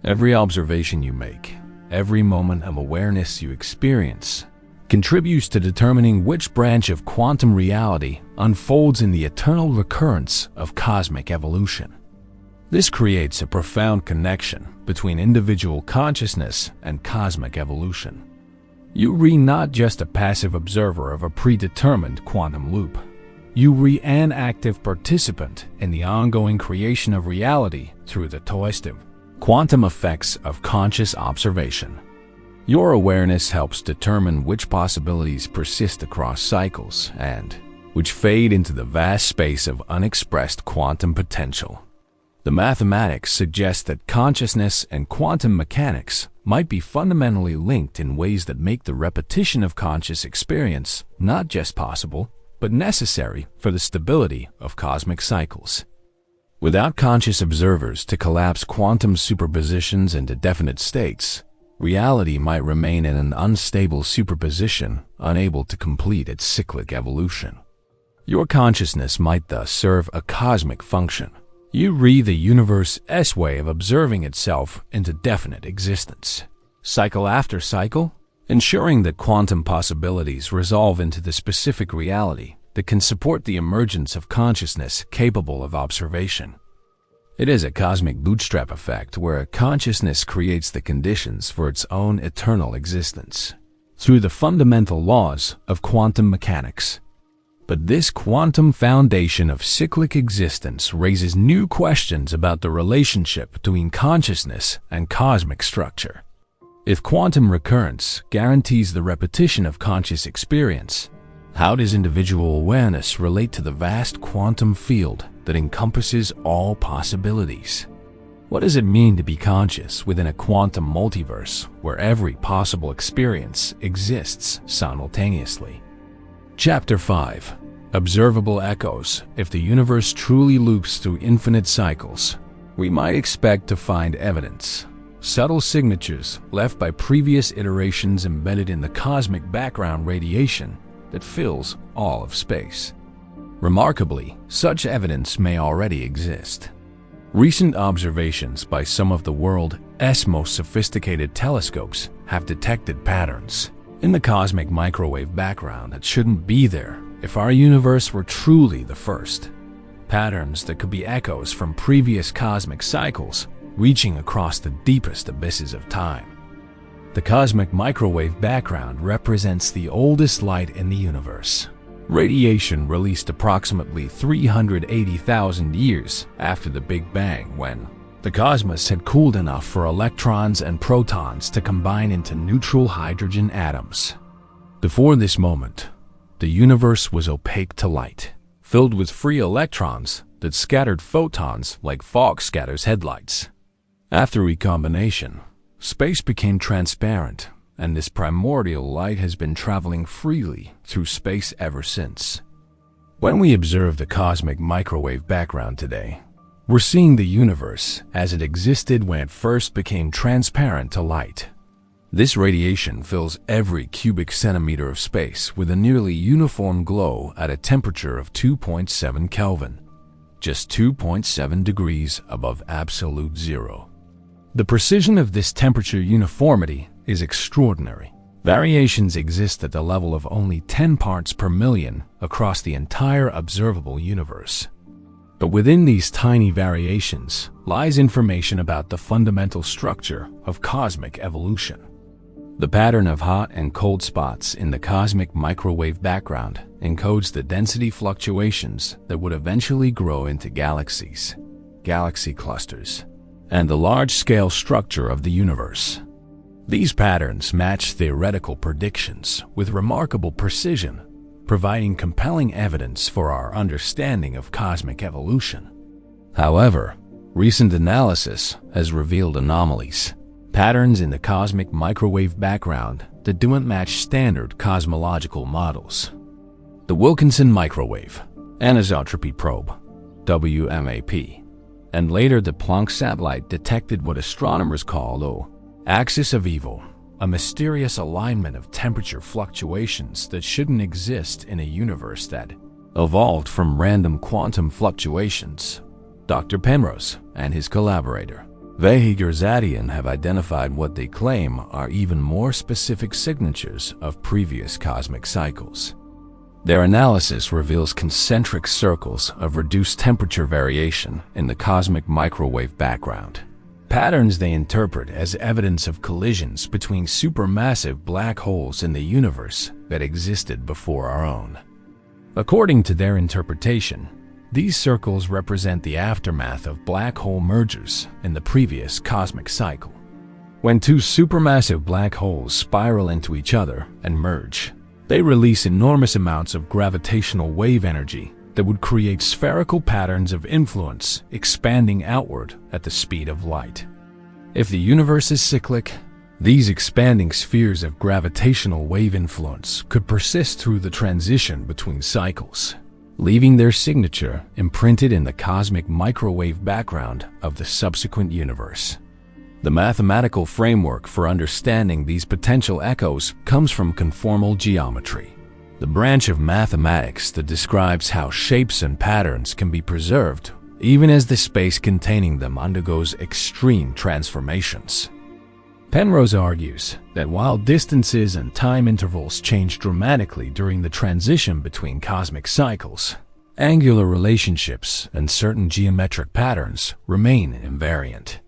Every observation you make, every moment of awareness you experience, contributes to determining which branch of quantum reality unfolds in the eternal recurrence of cosmic evolution. This creates a profound connection between individual consciousness and cosmic evolution. You are not just a passive observer of a predetermined quantum loop. You are an active participant in the ongoing creation of reality through the twisted quantum effects of conscious observation. Your awareness helps determine which possibilities persist across cycles and which fade into the vast space of unexpressed quantum potential. The mathematics suggest that consciousness and quantum mechanics might be fundamentally linked in ways that make the repetition of conscious experience not just possible, but necessary for the stability of cosmic cycles. Without conscious observers to collapse quantum superpositions into definite states, reality might remain in an unstable superposition, unable to complete its cyclic evolution. Your consciousness might thus serve a cosmic function. You read the universe's way of observing itself into definite existence, cycle after cycle, ensuring that quantum possibilities resolve into the specific reality that can support the emergence of consciousness capable of observation. It is a cosmic bootstrap effect where consciousness creates the conditions for its own eternal existence through the fundamental laws of quantum mechanics. But this quantum foundation of cyclic existence raises new questions about the relationship between consciousness and cosmic structure. If quantum recurrence guarantees the repetition of conscious experience, how does individual awareness relate to the vast quantum field that encompasses all possibilities? What does it mean to be conscious within a quantum multiverse where every possible experience exists simultaneously? Chapter 5. observable echoes. If the universe truly loops through infinite cycles, we might expect to find evidence, subtle signatures left by previous iterations embedded in the cosmic background radiation that fills all of space. Remarkably, such evidence may already exist. Recent observations by some of the world's most sophisticated telescopes have detected patterns in the cosmic microwave background that shouldn't be there if our universe were truly the first. Patterns that could be echoes from previous cosmic cycles reaching across the deepest abysses of time. The cosmic microwave background represents the oldest light in the universe. Radiation released approximately 380,000 years after the Big Bang, when the cosmos had cooled enough for electrons and protons to combine into neutral hydrogen atoms. Before this moment, the universe was opaque to light, filled with free electrons that scattered photons like fog scatters headlights. After recombination, space became transparent, and this primordial light has been traveling freely through space ever since. When we observe the cosmic microwave background today, we're seeing the universe as it existed when it first became transparent to light. This radiation fills every cubic centimeter of space with a nearly uniform glow at a temperature of 2.7 Kelvin, just 2.7 degrees above absolute zero. The precision of this temperature uniformity is extraordinary. Variations exist at the level of only 10 parts per million across the entire observable universe. But within these tiny variations lies information about the fundamental structure of cosmic evolution. The pattern of hot and cold spots in the cosmic microwave background encodes the density fluctuations that would eventually grow into galaxies, galaxy clusters, and the large-scale structure of the universe. These patterns match theoretical predictions with remarkable precision, providing compelling evidence for our understanding of cosmic evolution. However, recent analysis has revealed anomalies, patterns in the cosmic microwave background that don't match standard cosmological models. The Wilkinson Microwave Anisotropy Probe, WMAP, and later the Planck satellite detected what astronomers call the axis of evil, a mysterious alignment of temperature fluctuations that shouldn't exist in a universe that evolved from random quantum fluctuations. Dr. Penrose and his collaborator, Vahegr have identified what they claim are even more specific signatures of previous cosmic cycles. Their analysis reveals concentric circles of reduced temperature variation in the cosmic microwave background, patterns they interpret as evidence of collisions between supermassive black holes in the universe that existed before our own. According to their interpretation, these circles represent the aftermath of black hole mergers in the previous cosmic cycle. When two supermassive black holes spiral into each other and merge, they release enormous amounts of gravitational wave energy that would create spherical patterns of influence expanding outward at the speed of light. If the universe is cyclic, these expanding spheres of gravitational wave influence could persist through the transition between cycles, leaving their signature imprinted in the cosmic microwave background of the subsequent universe. The mathematical framework for understanding these potential echoes comes from conformal geometry, the branch of mathematics that describes how shapes and patterns can be preserved even as the space containing them undergoes extreme transformations. Penrose argues that while distances and time intervals change dramatically during the transition between cosmic cycles, angular relationships and certain geometric patterns remain invariant.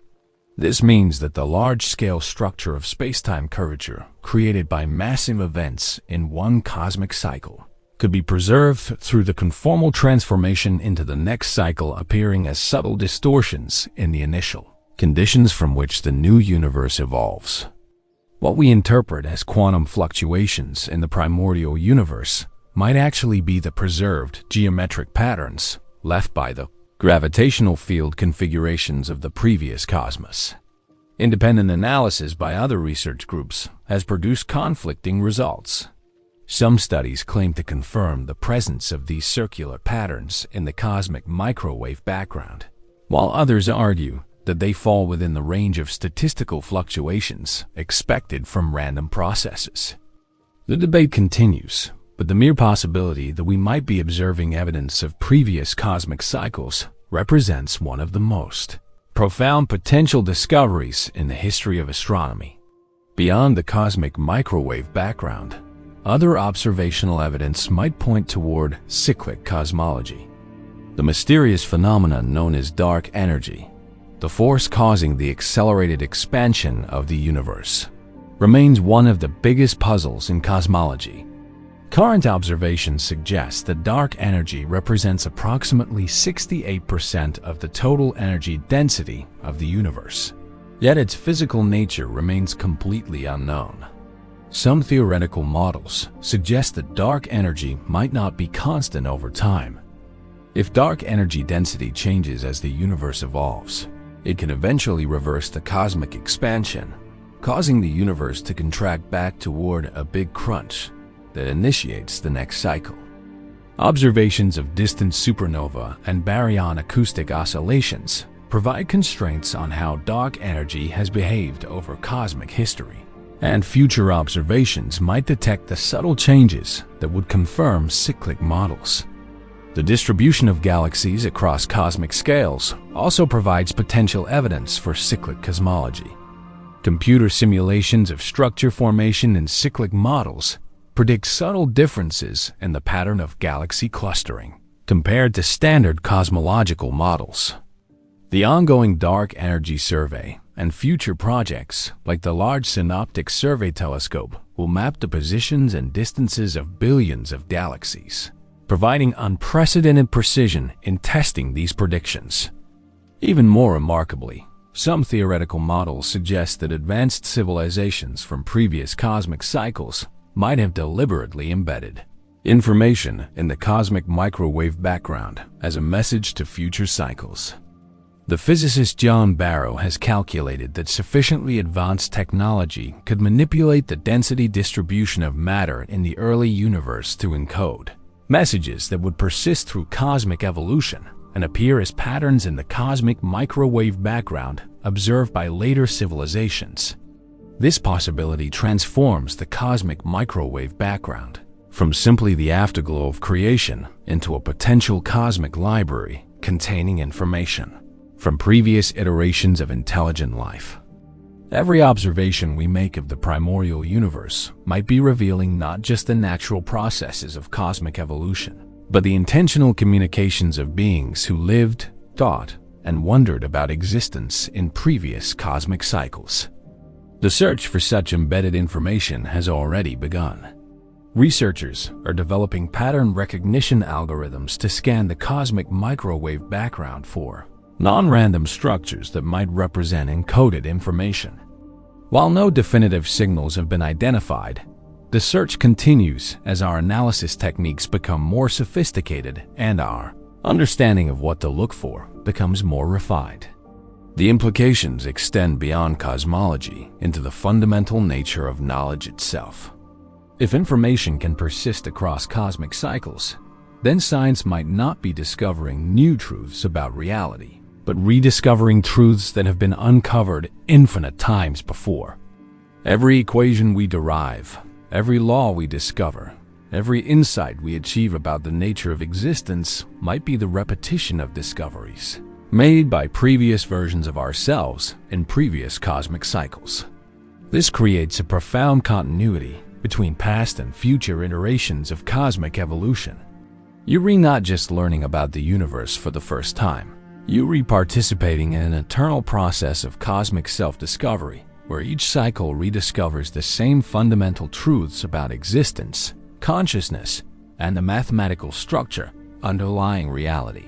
This means that the large-scale structure of space-time curvature created by massive events in one cosmic cycle could be preserved through the conformal transformation into the next cycle, appearing as subtle distortions in the initial conditions from which the new universe evolves. What we interpret as quantum fluctuations in the primordial universe might actually be the preserved geometric patterns left by the gravitational field configurations of the previous cosmos. Independent analysis by other research groups has produced conflicting results. Some studies claim to confirm the presence of these circular patterns in the cosmic microwave background, while others argue that they fall within the range of statistical fluctuations expected from random processes. The debate continues, but the mere possibility that we might be observing evidence of previous cosmic cycles represents one of the most profound potential discoveries in the history of astronomy. Beyond the cosmic microwave background, other observational evidence might point toward cyclic cosmology, the mysterious phenomenon known as dark energy, the force causing the accelerated expansion of the universe, remains one of the biggest puzzles in cosmology. Current observations suggest that dark energy represents approximately 68% of the total energy density of the universe, yet its physical nature remains completely unknown. Some theoretical models suggest that dark energy might not be constant over time. If dark energy density changes as the universe evolves, it can eventually reverse the cosmic expansion, causing the universe to contract back toward a big crunch that initiates the next cycle. Observations of distant supernova and baryon acoustic oscillations provide constraints on how dark energy has behaved over cosmic history, and future observations might detect the subtle changes that would confirm cyclic models. The distribution of galaxies across cosmic scales also provides potential evidence for cyclic cosmology. Computer simulations of structure formation in cyclic models predict subtle differences in the pattern of galaxy clustering compared to standard cosmological models. The ongoing Dark Energy Survey and future projects like the Large Synoptic Survey Telescope will map the positions and distances of billions of galaxies, providing unprecedented precision in testing these predictions. Even more remarkably, some theoretical models suggest that advanced civilizations from previous cosmic cycles might have deliberately embedded information in the cosmic microwave background as a message to future cycles. The physicist John Barrow has calculated that sufficiently advanced technology could manipulate the density distribution of matter in the early universe to encode messages that would persist through cosmic evolution and appear as patterns in the cosmic microwave background observed by later civilizations. This possibility transforms the cosmic microwave background from simply the afterglow of creation into a potential cosmic library containing information from previous iterations of intelligent life. Every observation we make of the primordial universe might be revealing not just the natural processes of cosmic evolution, but the intentional communications of beings who lived, thought, and wondered about existence in previous cosmic cycles. The search for such embedded information has already begun. Researchers are developing pattern recognition algorithms to scan the cosmic microwave background for non-random structures that might represent encoded information. While no definitive signals have been identified, the search continues as our analysis techniques become more sophisticated and our understanding of what to look for becomes more refined. The implications extend beyond cosmology into the fundamental nature of knowledge itself. If information can persist across cosmic cycles, then science might not be discovering new truths about reality, but rediscovering truths that have been uncovered infinite times before. Every equation we derive, every law we discover, every insight we achieve about the nature of existence might be the repetition of discoveries made by previous versions of ourselves in previous cosmic cycles. This creates a profound continuity between past and future iterations of cosmic evolution. You're not just learning about the universe for the first time. You're participating in an eternal process of cosmic self-discovery, where each cycle rediscovers the same fundamental truths about existence, consciousness, and the mathematical structure underlying reality.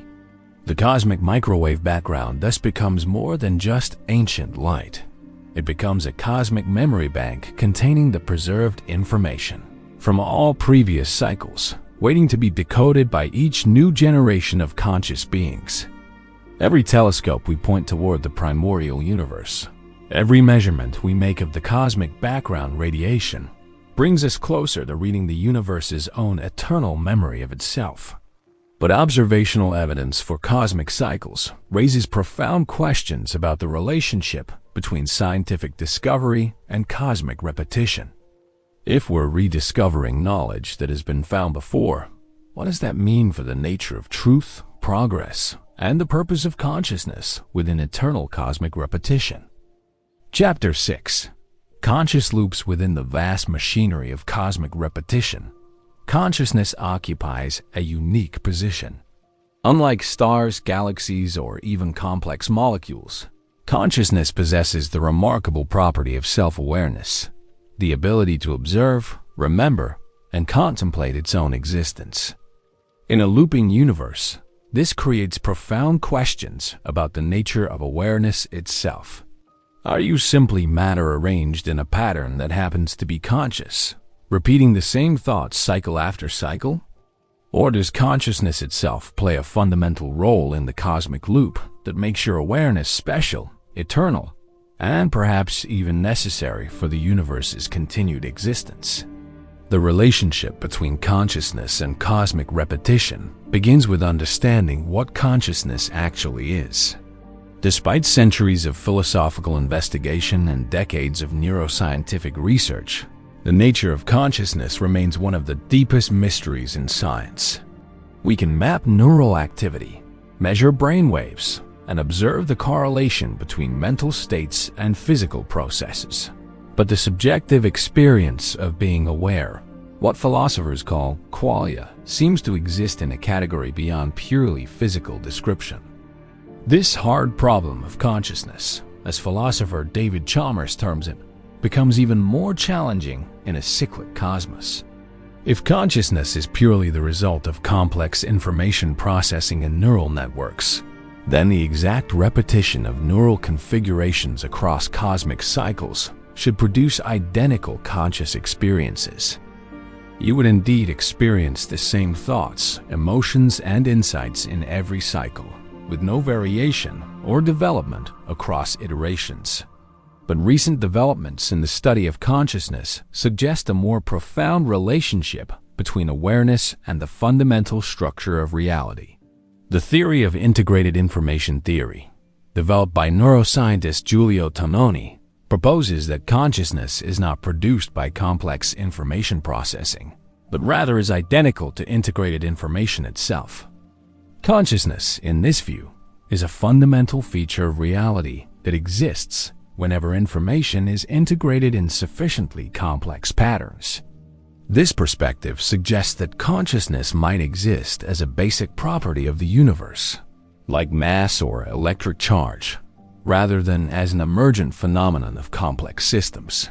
The cosmic microwave background thus becomes more than just ancient light. It becomes a cosmic memory bank containing the preserved information from all previous cycles, waiting to be decoded by each new generation of conscious beings. Every telescope we point toward the primordial universe, every measurement we make of the cosmic background radiation, brings us closer to reading the universe's own eternal memory of itself. But observational evidence for cosmic cycles raises profound questions about the relationship between scientific discovery and cosmic repetition. If we're rediscovering knowledge that has been found before, what does that mean for the nature of truth, progress, and the purpose of consciousness within eternal cosmic repetition? Chapter 6. Conscious loops within the vast machinery of cosmic repetition. Consciousness occupies a unique position. Unlike stars, galaxies, or even complex molecules, consciousness possesses the remarkable property of self-awareness, the ability to observe, remember, and contemplate its own existence. In a looping universe, this creates profound questions about the nature of awareness itself. Are you simply matter arranged in a pattern that happens to be conscious, repeating the same thoughts cycle after cycle? Or does consciousness itself play a fundamental role in the cosmic loop that makes your awareness special, eternal, and perhaps even necessary for the universe's continued existence? The relationship between consciousness and cosmic repetition begins with understanding what consciousness actually is. Despite centuries of philosophical investigation and decades of neuroscientific research, the nature of consciousness remains one of the deepest mysteries in science. We can map neural activity, measure brain waves, and observe the correlation between mental states and physical processes. But the subjective experience of being aware, what philosophers call qualia, seems to exist in a category beyond purely physical description. This hard problem of consciousness, as philosopher David Chalmers terms it, becomes even more challenging in a cyclic cosmos. If consciousness is purely the result of complex information processing in neural networks, then the exact repetition of neural configurations across cosmic cycles should produce identical conscious experiences. You would indeed experience the same thoughts, emotions, and insights in every cycle, with no variation or development across iterations. But recent developments in the study of consciousness suggest a more profound relationship between awareness and the fundamental structure of reality. The theory of integrated information theory, developed by neuroscientist Giulio Tononi, proposes that consciousness is not produced by complex information processing, but rather is identical to integrated information itself. Consciousness, in this view, is a fundamental feature of reality that exists whenever information is integrated in sufficiently complex patterns. This perspective suggests that consciousness might exist as a basic property of the universe, like mass or electric charge, rather than as an emergent phenomenon of complex systems.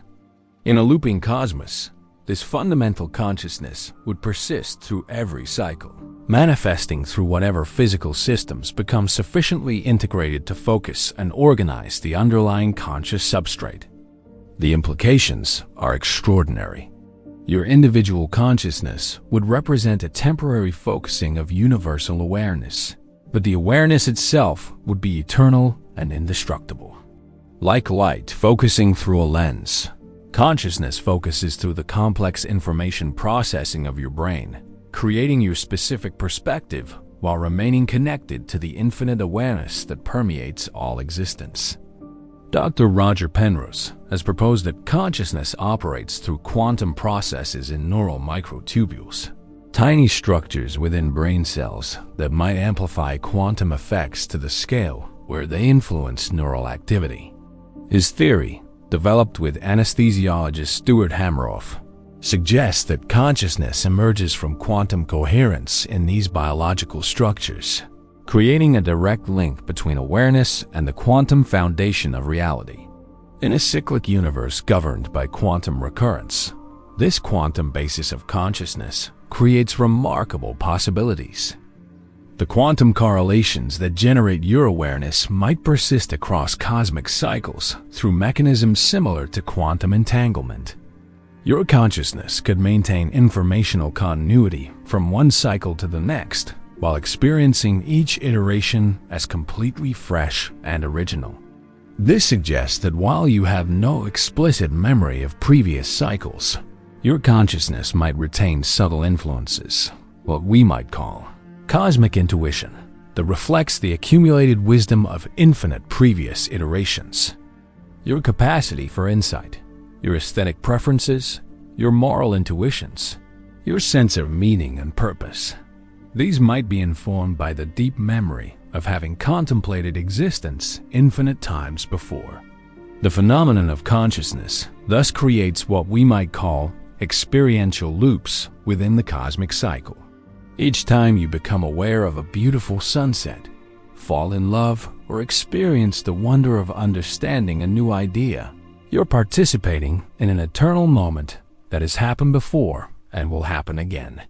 In a looping cosmos, this fundamental consciousness would persist through every cycle, manifesting through whatever physical systems become sufficiently integrated to focus and organize the underlying conscious substrate. The implications are extraordinary. Your individual consciousness would represent a temporary focusing of universal awareness, but the awareness itself would be eternal and indestructible. Like light focusing through a lens, consciousness focuses through the complex information processing of your brain, creating your specific perspective while remaining connected to the infinite awareness that permeates all existence. Dr. Roger Penrose has proposed that consciousness operates through quantum processes in neural microtubules, tiny structures within brain cells that might amplify quantum effects to the scale where they influence neural activity. His theory, developed with anesthesiologist Stuart Hameroff, suggests that consciousness emerges from quantum coherence in these biological structures, creating a direct link between awareness and the quantum foundation of reality. In a cyclic universe governed by quantum recurrence, this quantum basis of consciousness creates remarkable possibilities. The quantum correlations that generate your awareness might persist across cosmic cycles through mechanisms similar to quantum entanglement. Your consciousness could maintain informational continuity from one cycle to the next, while experiencing each iteration as completely fresh and original. This suggests that while you have no explicit memory of previous cycles, Your consciousness might retain subtle influences, what we might call cosmic intuition, that reflects the accumulated wisdom of infinite previous iterations. Your capacity for insight, your aesthetic preferences, your moral intuitions, your sense of meaning and purpose. These might be informed by the deep memory of having contemplated existence infinite times before. The phenomenon of consciousness thus creates what we might call experiential loops within the cosmic cycle. Each time you become aware of a beautiful sunset, fall in love, or experience the wonder of understanding a new idea, you're participating in an eternal moment that has happened before and will happen again.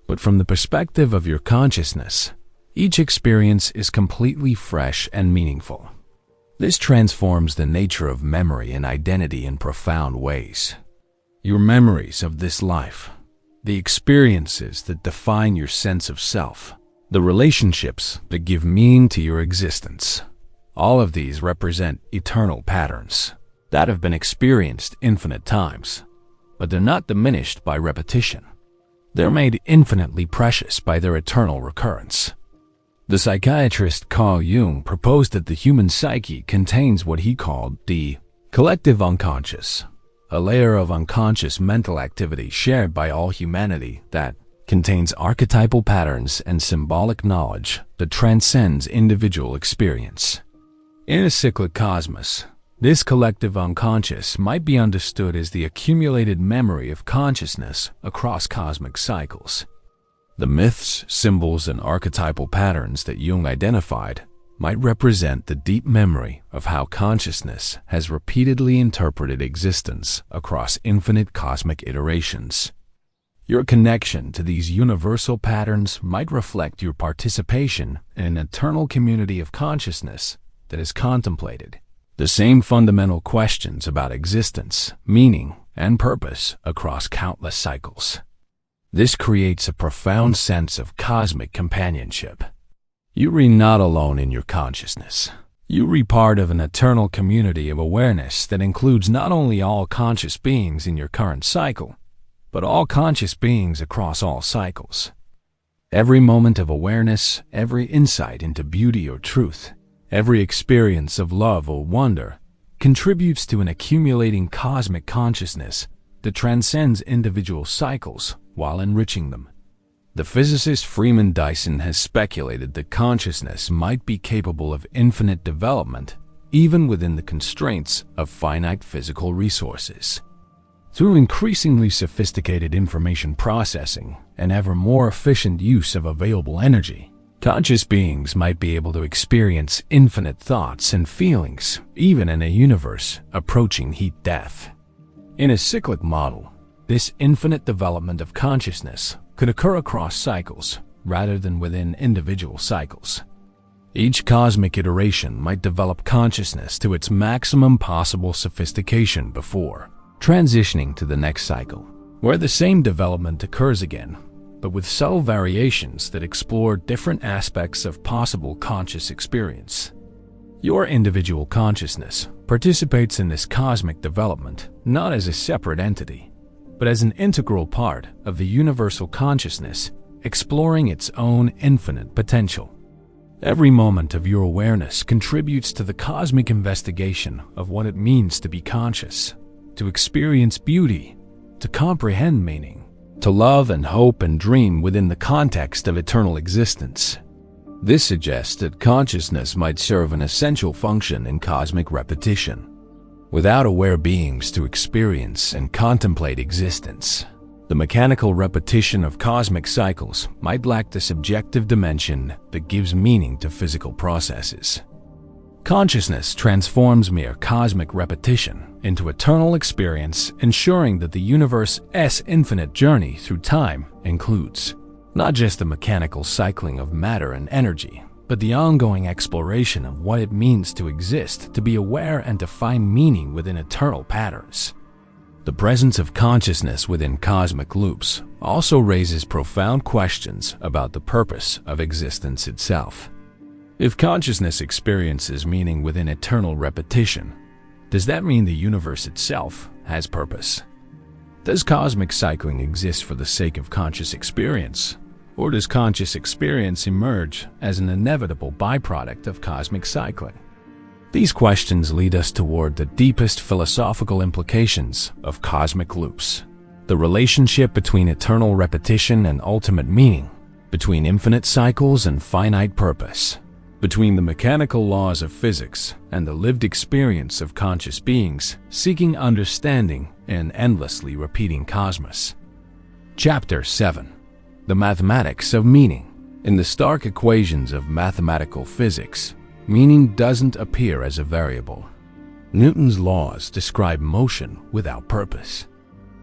But from the perspective of your consciousness, each experience is completely fresh and meaningful. This transforms the nature of memory and identity in profound ways. Your memories of this life, the experiences that define your sense of self, the relationships that give meaning to your existence, all of these represent eternal patterns that have been experienced infinite times, but they're not diminished by repetition. They're made infinitely precious by their eternal recurrence. The psychiatrist Carl Jung proposed that the human psyche contains what he called the collective unconscious, a layer of unconscious mental activity shared by all humanity that contains archetypal patterns and symbolic knowledge that transcends individual experience. In a cyclic cosmos, this collective unconscious might be understood as the accumulated memory of consciousness across cosmic cycles. The myths, symbols, and archetypal patterns that Jung identified might represent the deep memory of how consciousness has repeatedly interpreted existence across infinite cosmic iterations. Your connection to these universal patterns might reflect your participation in an eternal community of consciousness that has contemplated the same fundamental questions about existence, meaning, and purpose across countless cycles. This creates a profound sense of cosmic companionship. You are not alone in your consciousness. You are part of an eternal community of awareness that includes not only all conscious beings in your current cycle, but all conscious beings across all cycles. Every moment of awareness, every insight into beauty or truth, every experience of love or wonder contributes to an accumulating cosmic consciousness that transcends individual cycles while enriching them. The physicist Freeman Dyson has speculated that consciousness might be capable of infinite development even within the constraints of finite physical resources. Through increasingly sophisticated information processing and ever more efficient use of available energy, conscious beings might be able to experience infinite thoughts and feelings even in a universe approaching heat death. In a cyclic model, this infinite development of consciousness could occur across cycles rather than within individual cycles. Each cosmic iteration might develop consciousness to its maximum possible sophistication before transitioning to the next cycle, where the same development occurs again, but with subtle variations that explore different aspects of possible conscious experience. Your individual consciousness participates in this cosmic development not as a separate entity, but as an integral part of the universal consciousness exploring its own infinite potential. Every moment of your awareness contributes to the cosmic investigation of what it means to be conscious, to experience beauty, to comprehend meaning, to love and hope and dream within the context of eternal existence. This suggests that consciousness might serve an essential function in cosmic repetition. Without aware beings to experience and contemplate existence, the mechanical repetition of cosmic cycles might lack the subjective dimension that gives meaning to physical processes. Consciousness transforms mere cosmic repetition into eternal experience, ensuring that the universe's infinite journey through time includes not just the mechanical cycling of matter and energy, but the ongoing exploration of what it means to exist, to be aware, and to find meaning within eternal patterns. The presence of consciousness within cosmic loops also raises profound questions about the purpose of existence itself. If consciousness experiences meaning within eternal repetition, does that mean the universe itself has purpose? Does cosmic cycling exist for the sake of conscious experience? Or does conscious experience emerge as an inevitable byproduct of cosmic cycling? These questions lead us toward the deepest philosophical implications of cosmic loops. The relationship between eternal repetition and ultimate meaning, between infinite cycles and finite purpose, between the mechanical laws of physics and the lived experience of conscious beings seeking understanding in endlessly repeating cosmos. Chapter 7. The Mathematics of Meaning. In the stark equations of mathematical physics, meaning doesn't appear as a variable. Newton's laws describe motion without purpose.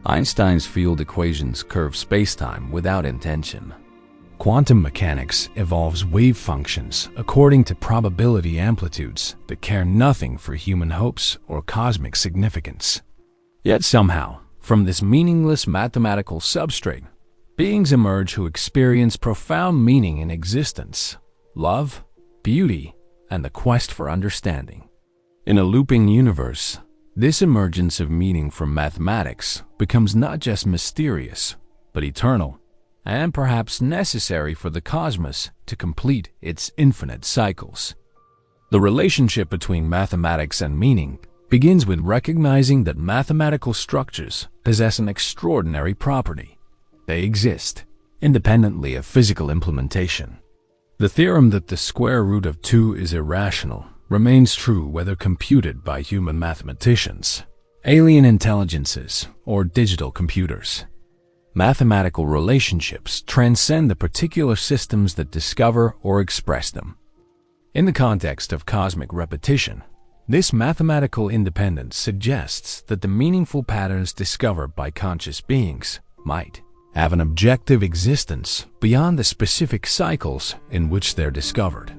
Einstein's field equations curve spacetime without intention. Quantum mechanics evolves wave functions according to probability amplitudes that care nothing for human hopes or cosmic significance. Yet somehow, from this meaningless mathematical substrate, beings emerge who experience profound meaning in existence, love, beauty, and the quest for understanding. In a looping universe, this emergence of meaning from mathematics becomes not just mysterious, but eternal, and perhaps necessary for the cosmos to complete its infinite cycles. The relationship between mathematics and meaning begins with recognizing that mathematical structures possess an extraordinary property. They exist independently of physical implementation. The theorem that the square root of 2 is irrational remains true whether computed by human mathematicians, alien intelligences, or digital computers. Mathematical relationships transcend the particular systems that discover or express them. In the context of cosmic repetition, this mathematical independence suggests that the meaningful patterns discovered by conscious beings might have an objective existence beyond the specific cycles in which they're discovered.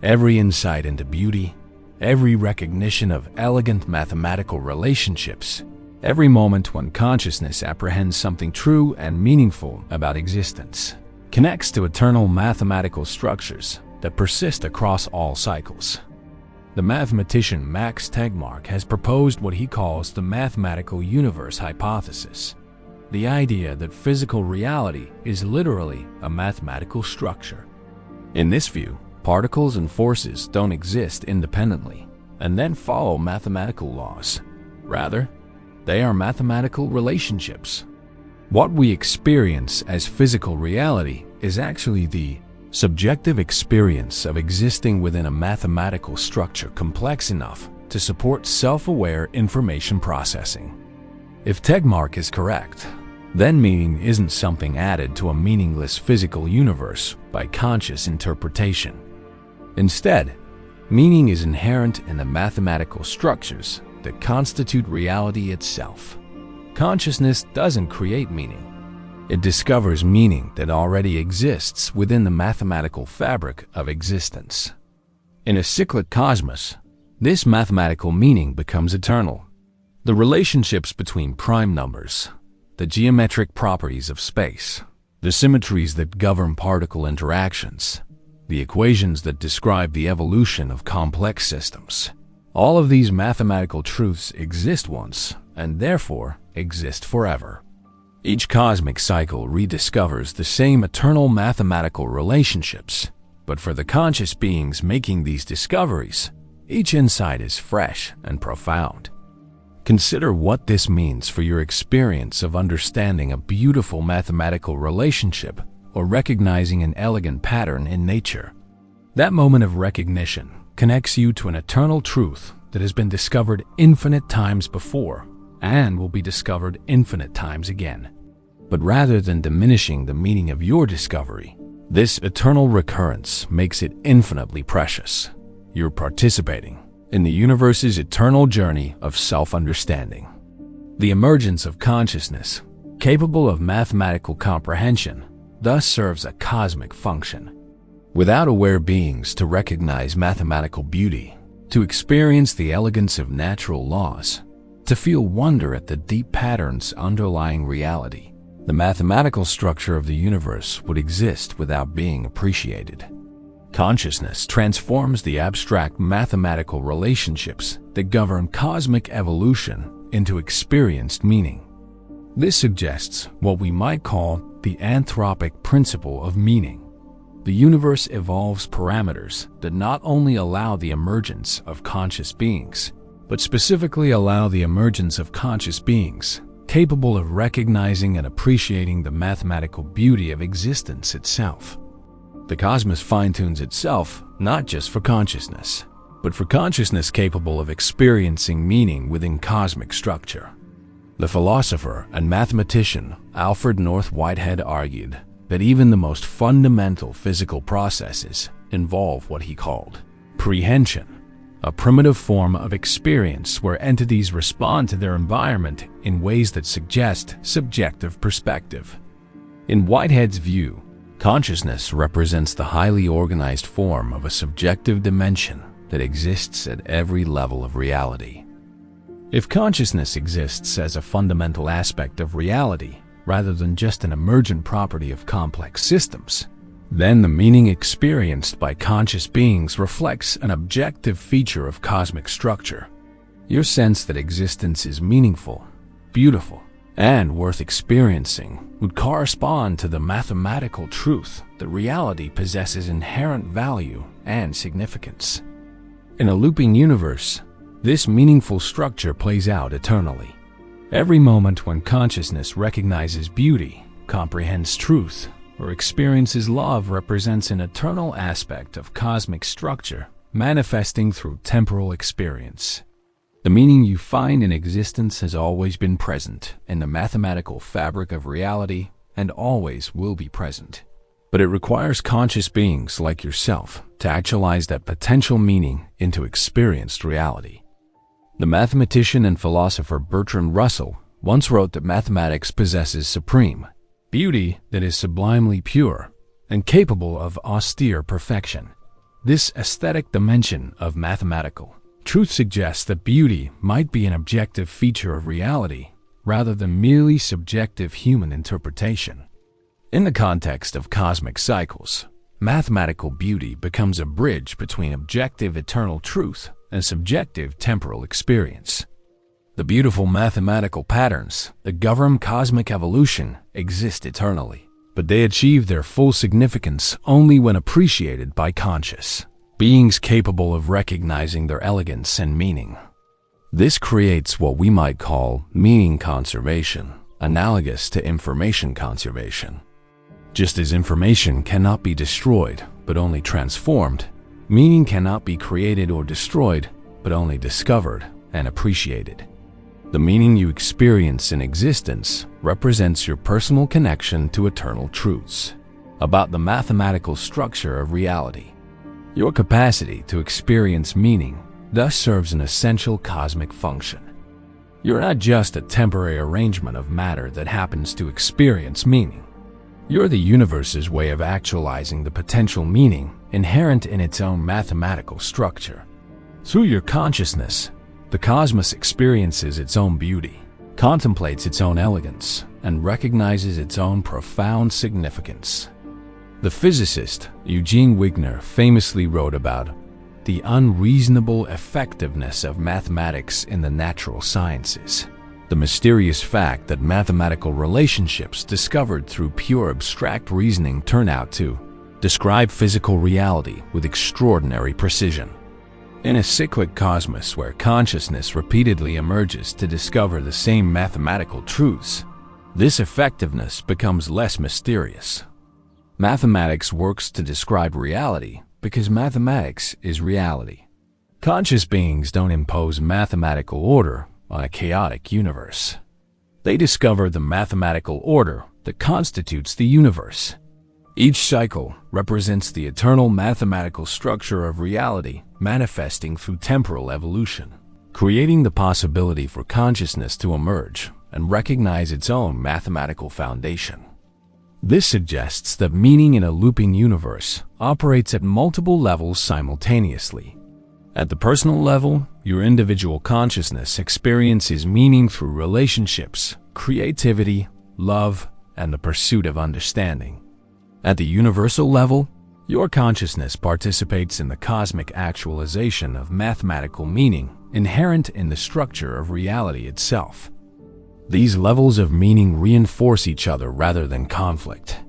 Every insight into beauty, every recognition of elegant mathematical relationships, every moment when consciousness apprehends something true and meaningful about existence, connects to eternal mathematical structures that persist across all cycles. The mathematician Max Tegmark has proposed what he calls the mathematical universe hypothesis, the idea that physical reality is literally a mathematical structure. In this view, particles and forces don't exist independently and then follow mathematical laws. Rather, they are mathematical relationships. What we experience as physical reality is actually the subjective experience of existing within a mathematical structure complex enough to support self-aware information processing. If Tegmark is correct, then meaning isn't something added to a meaningless physical universe by conscious interpretation. Instead, meaning is inherent in the mathematical structures that constitute reality itself. Consciousness doesn't create meaning. It discovers meaning that already exists within the mathematical fabric of existence. In a cyclic cosmos, this mathematical meaning becomes eternal. The relationships between prime numbers, the geometric properties of space, the symmetries that govern particle interactions, the equations that describe the evolution of complex systems. All of these mathematical truths exist once and therefore exist forever. Each cosmic cycle rediscovers the same eternal mathematical relationships, but for the conscious beings making these discoveries, each insight is fresh and profound. Consider what this means for your experience of understanding a beautiful mathematical relationship or recognizing an elegant pattern in nature. That moment of recognition connects you to an eternal truth that has been discovered infinite times before and will be discovered infinite times again. But rather than diminishing the meaning of your discovery, this eternal recurrence makes it infinitely precious. You're participating in the universe's eternal journey of self-understanding. The emergence of consciousness, capable of mathematical comprehension, thus serves a cosmic function. Without aware beings to recognize mathematical beauty, to experience the elegance of natural laws, to feel wonder at the deep patterns underlying reality, the mathematical structure of the universe would exist without being appreciated. Consciousness transforms the abstract mathematical relationships that govern cosmic evolution into experienced meaning. This suggests what we might call the anthropic principle of meaning. The universe evolves parameters that not only allow the emergence of conscious beings, but specifically allow the emergence of conscious beings capable of recognizing and appreciating the mathematical beauty of existence itself. The cosmos fine-tunes itself not just for consciousness, but for consciousness capable of experiencing meaning within cosmic structure. The philosopher and mathematician Alfred North Whitehead argued that even the most fundamental physical processes involve what he called prehension, a primitive form of experience where entities respond to their environment in ways that suggest subjective perspective. In Whitehead's view, consciousness represents the highly organized form of a subjective dimension that exists at every level of reality. If consciousness exists as a fundamental aspect of reality, rather than just an emergent property of complex systems, then the meaning experienced by conscious beings reflects an objective feature of cosmic structure. Your sense that existence is meaningful, beautiful, and worth experiencing would correspond to the mathematical truth that reality possesses inherent value and significance. In a looping universe, this meaningful structure plays out eternally. Every moment when consciousness recognizes beauty, comprehends truth, or experiences love represents an eternal aspect of cosmic structure manifesting through temporal experience. The meaning you find in existence has always been present in the mathematical fabric of reality and always will be present. But it requires conscious beings like yourself to actualize that potential meaning into experienced reality. The mathematician and philosopher Bertrand Russell once wrote that mathematics possesses supreme beauty that is sublimely pure and capable of austere perfection. This aesthetic dimension of mathematical truth suggests that beauty might be an objective feature of reality rather than merely subjective human interpretation. In the context of cosmic cycles, mathematical beauty becomes a bridge between objective eternal truth and subjective temporal experience. The beautiful mathematical patterns that govern cosmic evolution exist eternally, but they achieve their full significance only when appreciated by conscious beings capable of recognizing their elegance and meaning. This creates what we might call meaning conservation, analogous to information conservation. Just as information cannot be destroyed, but only transformed, meaning cannot be created or destroyed, but only discovered and appreciated. The meaning you experience in existence represents your personal connection to eternal truths about the mathematical structure of reality. Your capacity to experience meaning thus serves an essential cosmic function. You're not just a temporary arrangement of matter that happens to experience meaning. You're the universe's way of actualizing the potential meaning inherent in its own mathematical structure. Through your consciousness, the cosmos experiences its own beauty, contemplates its own elegance, and recognizes its own profound significance. The physicist Eugene Wigner famously wrote about the unreasonable effectiveness of mathematics in the natural sciences, the mysterious fact that mathematical relationships discovered through pure abstract reasoning turn out to describe physical reality with extraordinary precision. In a cyclic cosmos where consciousness repeatedly emerges to discover the same mathematical truths, this effectiveness becomes less mysterious. Mathematics works to describe reality because mathematics is reality. Conscious beings don't impose mathematical order on a chaotic universe. They discover the mathematical order that constitutes the universe. Each cycle represents the eternal mathematical structure of reality manifesting through temporal evolution, creating the possibility for consciousness to emerge and recognize its own mathematical foundation. This suggests that meaning in a looping universe operates at multiple levels simultaneously. At the personal level, your individual consciousness experiences meaning through relationships, creativity, love, and the pursuit of understanding. At the universal level, your consciousness participates in the cosmic actualization of mathematical meaning inherent in the structure of reality itself. These levels of meaning reinforce each other rather than conflict.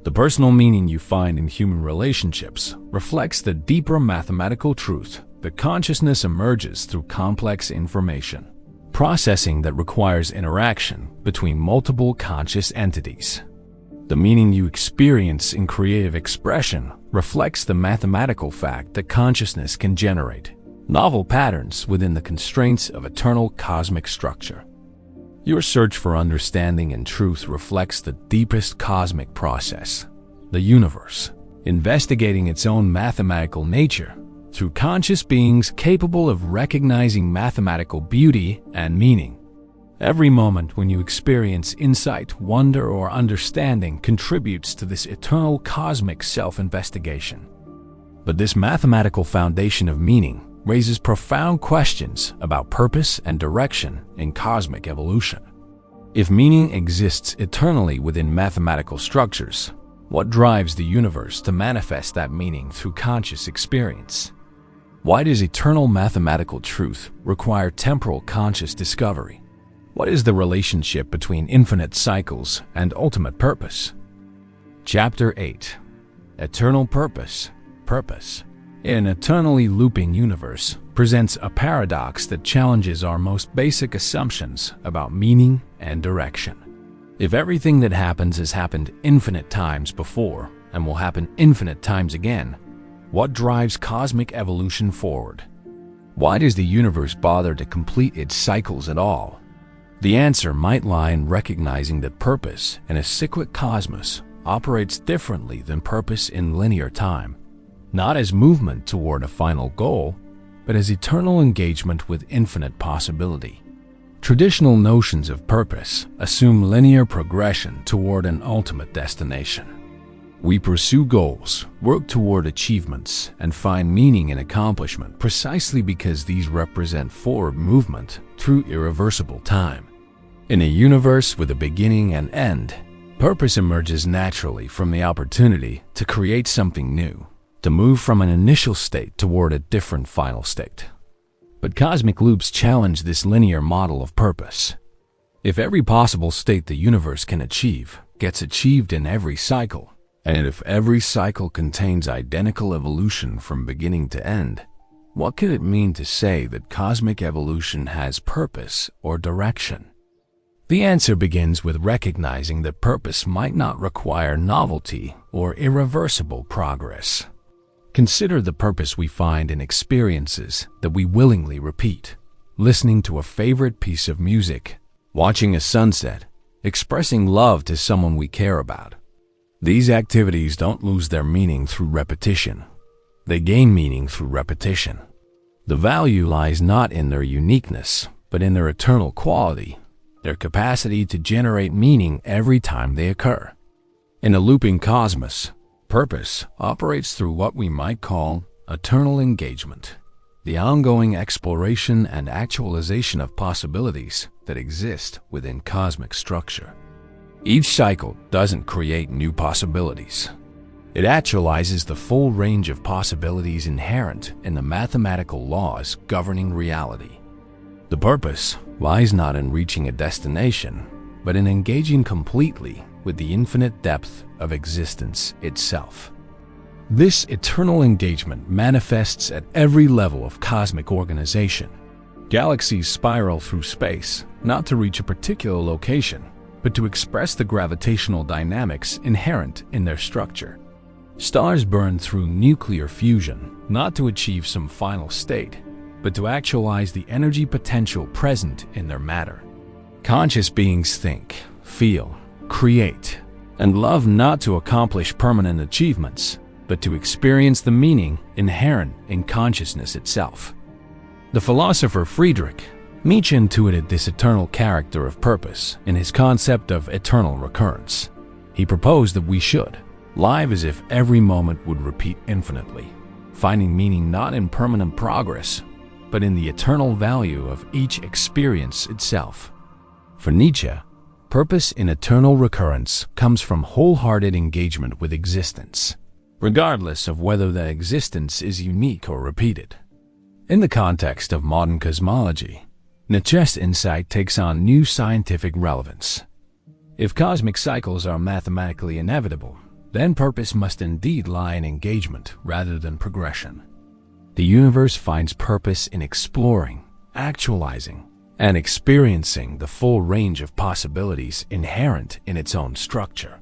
The personal meaning you find in human relationships reflects the deeper mathematical truth that consciousness emerges through complex information processing that requires interaction between multiple conscious entities. The meaning you experience in creative expression reflects the mathematical fact that consciousness can generate novel patterns within the constraints of eternal cosmic structure. Your search for understanding and truth reflects the deepest cosmic process, the universe, investigating its own mathematical nature through conscious beings capable of recognizing mathematical beauty and meaning. Every moment when you experience insight, wonder, or understanding contributes to this eternal cosmic self-investigation. But this mathematical foundation of meaning raises profound questions about purpose and direction in cosmic evolution. If meaning exists eternally within mathematical structures, what drives the universe to manifest that meaning through conscious experience? Why does eternal mathematical truth require temporal conscious discovery? What is the relationship between infinite cycles and ultimate purpose? Chapter 8. Eternal Purpose. Purpose, in an eternally looping universe, presents a paradox that challenges our most basic assumptions about meaning and direction. If everything that happens has happened infinite times before and will happen infinite times again, what drives cosmic evolution forward? Why does the universe bother to complete its cycles at all? The answer might lie in recognizing that purpose in a cyclic cosmos operates differently than purpose in linear time, not as movement toward a final goal, but as eternal engagement with infinite possibility. Traditional notions of purpose assume linear progression toward an ultimate destination. We pursue goals, work toward achievements, and find meaning in accomplishment precisely because these represent forward movement through irreversible time. In a universe with a beginning and end, purpose emerges naturally from the opportunity to create something new, to move from an initial state toward a different final state. But cosmic loops challenge this linear model of purpose. If every possible state the universe can achieve gets achieved in every cycle, and if every cycle contains identical evolution from beginning to end, what could it mean to say that cosmic evolution has purpose or direction? The answer begins with recognizing that purpose might not require novelty or irreversible progress. Consider the purpose we find in experiences that we willingly repeat: listening to a favorite piece of music, watching a sunset, expressing love to someone we care about. These activities don't lose their meaning through repetition. They gain meaning through repetition. The value lies not in their uniqueness, but in their eternal quality, their capacity to generate meaning every time they occur. In a looping cosmos, purpose operates through what we might call eternal engagement, the ongoing exploration and actualization of possibilities that exist within cosmic structure. Each cycle doesn't create new possibilities. It actualizes the full range of possibilities inherent in the mathematical laws governing reality. The purpose lies not in reaching a destination, but in engaging completely with the infinite depth of existence itself. This eternal engagement manifests at every level of cosmic organization. Galaxies spiral through space, not to reach a particular location, but to express the gravitational dynamics inherent in their structure. Stars burn through nuclear fusion, not to achieve some final state, but to actualize the energy potential present in their matter. Conscious beings think, feel, create, and love not to accomplish permanent achievements, but to experience the meaning inherent in consciousness itself. The philosopher Friedrich Nietzsche intuited this eternal character of purpose in his concept of eternal recurrence. He proposed that we should live as if every moment would repeat infinitely, finding meaning not in permanent progress, but in the eternal value of each experience itself. For Nietzsche, purpose in eternal recurrence comes from wholehearted engagement with existence, regardless of whether that existence is unique or repeated. In the context of modern cosmology, Nietzsche's insight takes on new scientific relevance. If cosmic cycles are mathematically inevitable, then purpose must indeed lie in engagement rather than progression. The universe finds purpose in exploring, actualizing, and experiencing the full range of possibilities inherent in its own structure.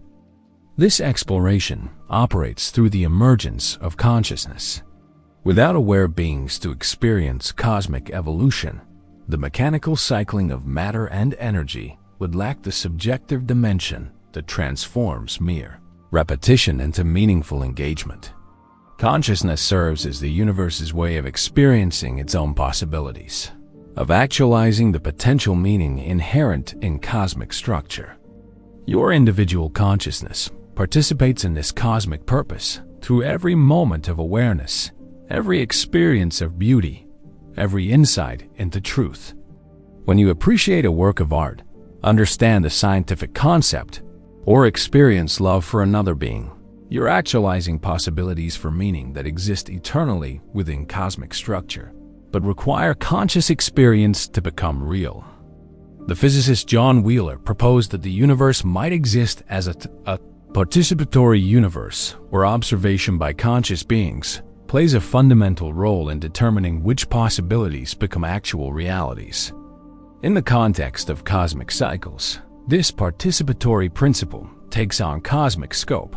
This exploration operates through the emergence of consciousness. Without aware beings to experience cosmic evolution, the mechanical cycling of matter and energy would lack the subjective dimension that transforms mere repetition into meaningful engagement. Consciousness serves as the universe's way of experiencing its own possibilities, of actualizing the potential meaning inherent in cosmic structure. Your individual consciousness participates in this cosmic purpose through every moment of awareness, every experience of beauty, every insight into truth. When you appreciate a work of art, understand a scientific concept, or experience love for another being, you're actualizing possibilities for meaning that exist eternally within cosmic structure, but require conscious experience to become real. The physicist John Wheeler proposed that the universe might exist as a participatory universe, where observation by conscious beings plays a fundamental role in determining which possibilities become actual realities. In the context of cosmic cycles, this participatory principle takes on cosmic scope.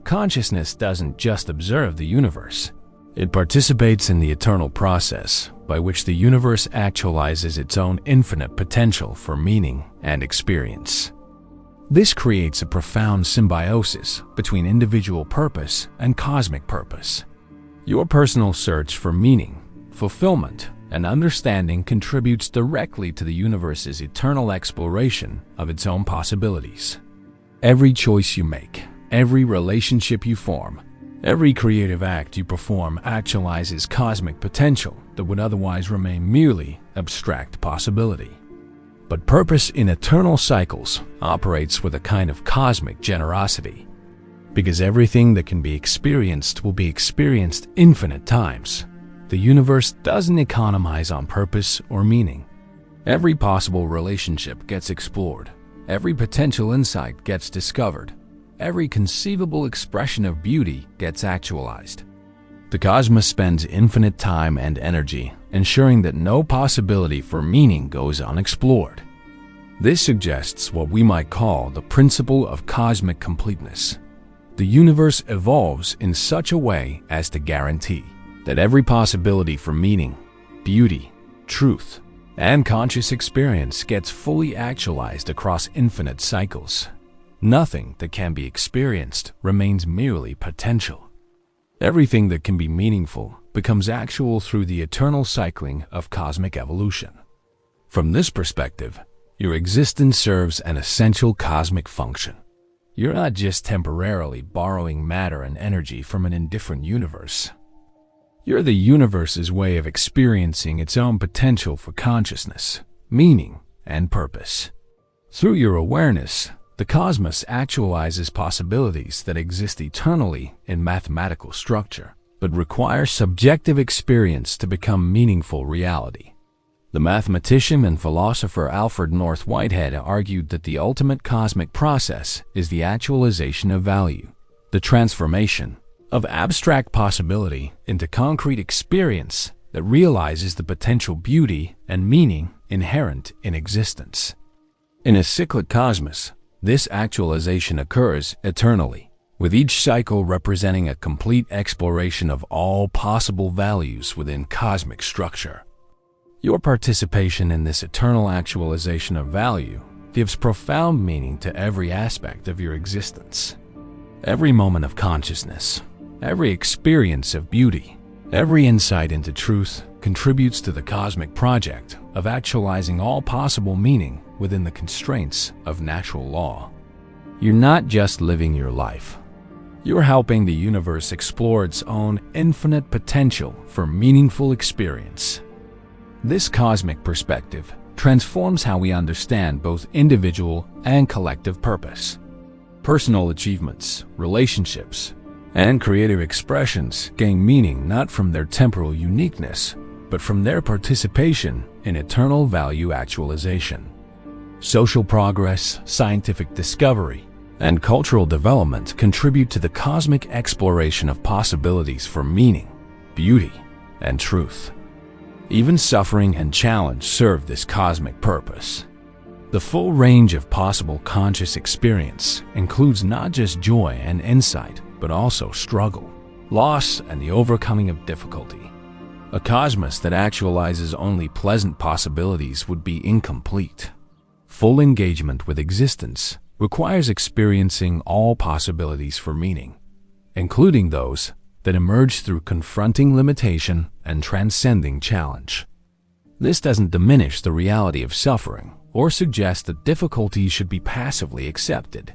Consciousness doesn't just observe the universe, it participates in the eternal process by which the universe actualizes its own infinite potential for meaning and experience. This creates a profound symbiosis between individual purpose and cosmic purpose. Your personal search for meaning, fulfillment, and understanding contributes directly to the universe's eternal exploration of its own possibilities. Every choice you make, every relationship you form, every creative act you perform actualizes cosmic potential that would otherwise remain merely abstract possibility. But purpose in eternal cycles operates with a kind of cosmic generosity, because everything that can be experienced will be experienced infinite times. The universe doesn't economize on purpose or meaning. Every possible relationship gets explored, every potential insight gets discovered, every conceivable expression of beauty gets actualized. The cosmos spends infinite time and energy ensuring that no possibility for meaning goes unexplored. This suggests what we might call the principle of cosmic completeness. The universe evolves in such a way as to guarantee that every possibility for meaning, beauty, truth, and conscious experience gets fully actualized across infinite cycles. Nothing that can be experienced remains merely potential. Everything that can be meaningful becomes actual through the eternal cycling of cosmic evolution. From this perspective, your existence serves an essential cosmic function. You're not just temporarily borrowing matter and energy from an indifferent universe. You're the universe's way of experiencing its own potential for consciousness, meaning, and purpose. Through your awareness, the cosmos actualizes possibilities that exist eternally in mathematical structure, but require subjective experience to become meaningful reality. The mathematician and philosopher Alfred North Whitehead argued that the ultimate cosmic process is the actualization of value, the transformation of abstract possibility into concrete experience that realizes the potential beauty and meaning inherent in existence. In a cyclic cosmos, this actualization occurs eternally, with each cycle representing a complete exploration of all possible values within cosmic structure. Your participation in this eternal actualization of value gives profound meaning to every aspect of your existence. Every moment of consciousness, every experience of beauty, every insight into truth contributes to the cosmic project of actualizing all possible meaning within the constraints of natural law. You're not just living your life. You're helping the universe explore its own infinite potential for meaningful experience. This cosmic perspective transforms how we understand both individual and collective purpose. Personal achievements, relationships, and creative expressions gain meaning not from their temporal uniqueness, but from their participation in eternal value actualization. Social progress, scientific discovery, and cultural development contribute to the cosmic exploration of possibilities for meaning, beauty, and truth. Even suffering and challenge serve this cosmic purpose. The full range of possible conscious experience includes not just joy and insight, but also struggle, loss, and the overcoming of difficulty. A cosmos that actualizes only pleasant possibilities would be incomplete. Full engagement with existence requires experiencing all possibilities for meaning, including those that emerge through confronting limitation and transcending challenge. This doesn't diminish the reality of suffering or suggest that difficulty should be passively accepted.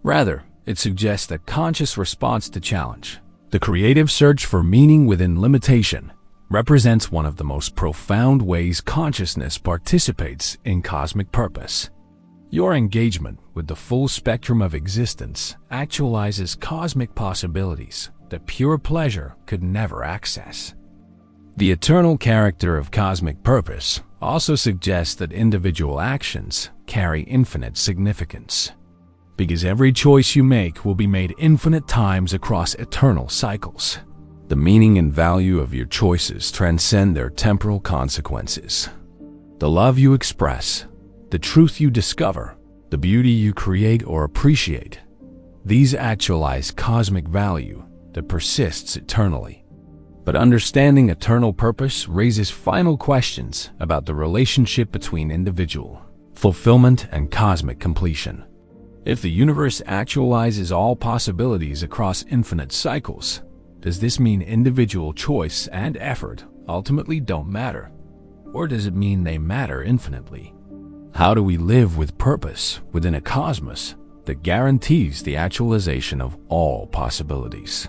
Rather, it suggests that conscious response to challenge, the creative search for meaning within limitation, represents one of the most profound ways consciousness participates in cosmic purpose. Your engagement with the full spectrum of existence actualizes cosmic possibilities that pure pleasure could never access. The eternal character of cosmic purpose also suggests that individual actions carry infinite significance, because every choice you make will be made infinite times across eternal cycles. The meaning and value of your choices transcend their temporal consequences. The love you express, the truth you discover, the beauty you create or appreciate, these actualize cosmic value that persists eternally. But understanding eternal purpose raises final questions about the relationship between individual fulfillment and cosmic completion. If the universe actualizes all possibilities across infinite cycles, does this mean individual choice and effort ultimately don't matter? Or does it mean they matter infinitely? How do we live with purpose within a cosmos that guarantees the actualization of all possibilities?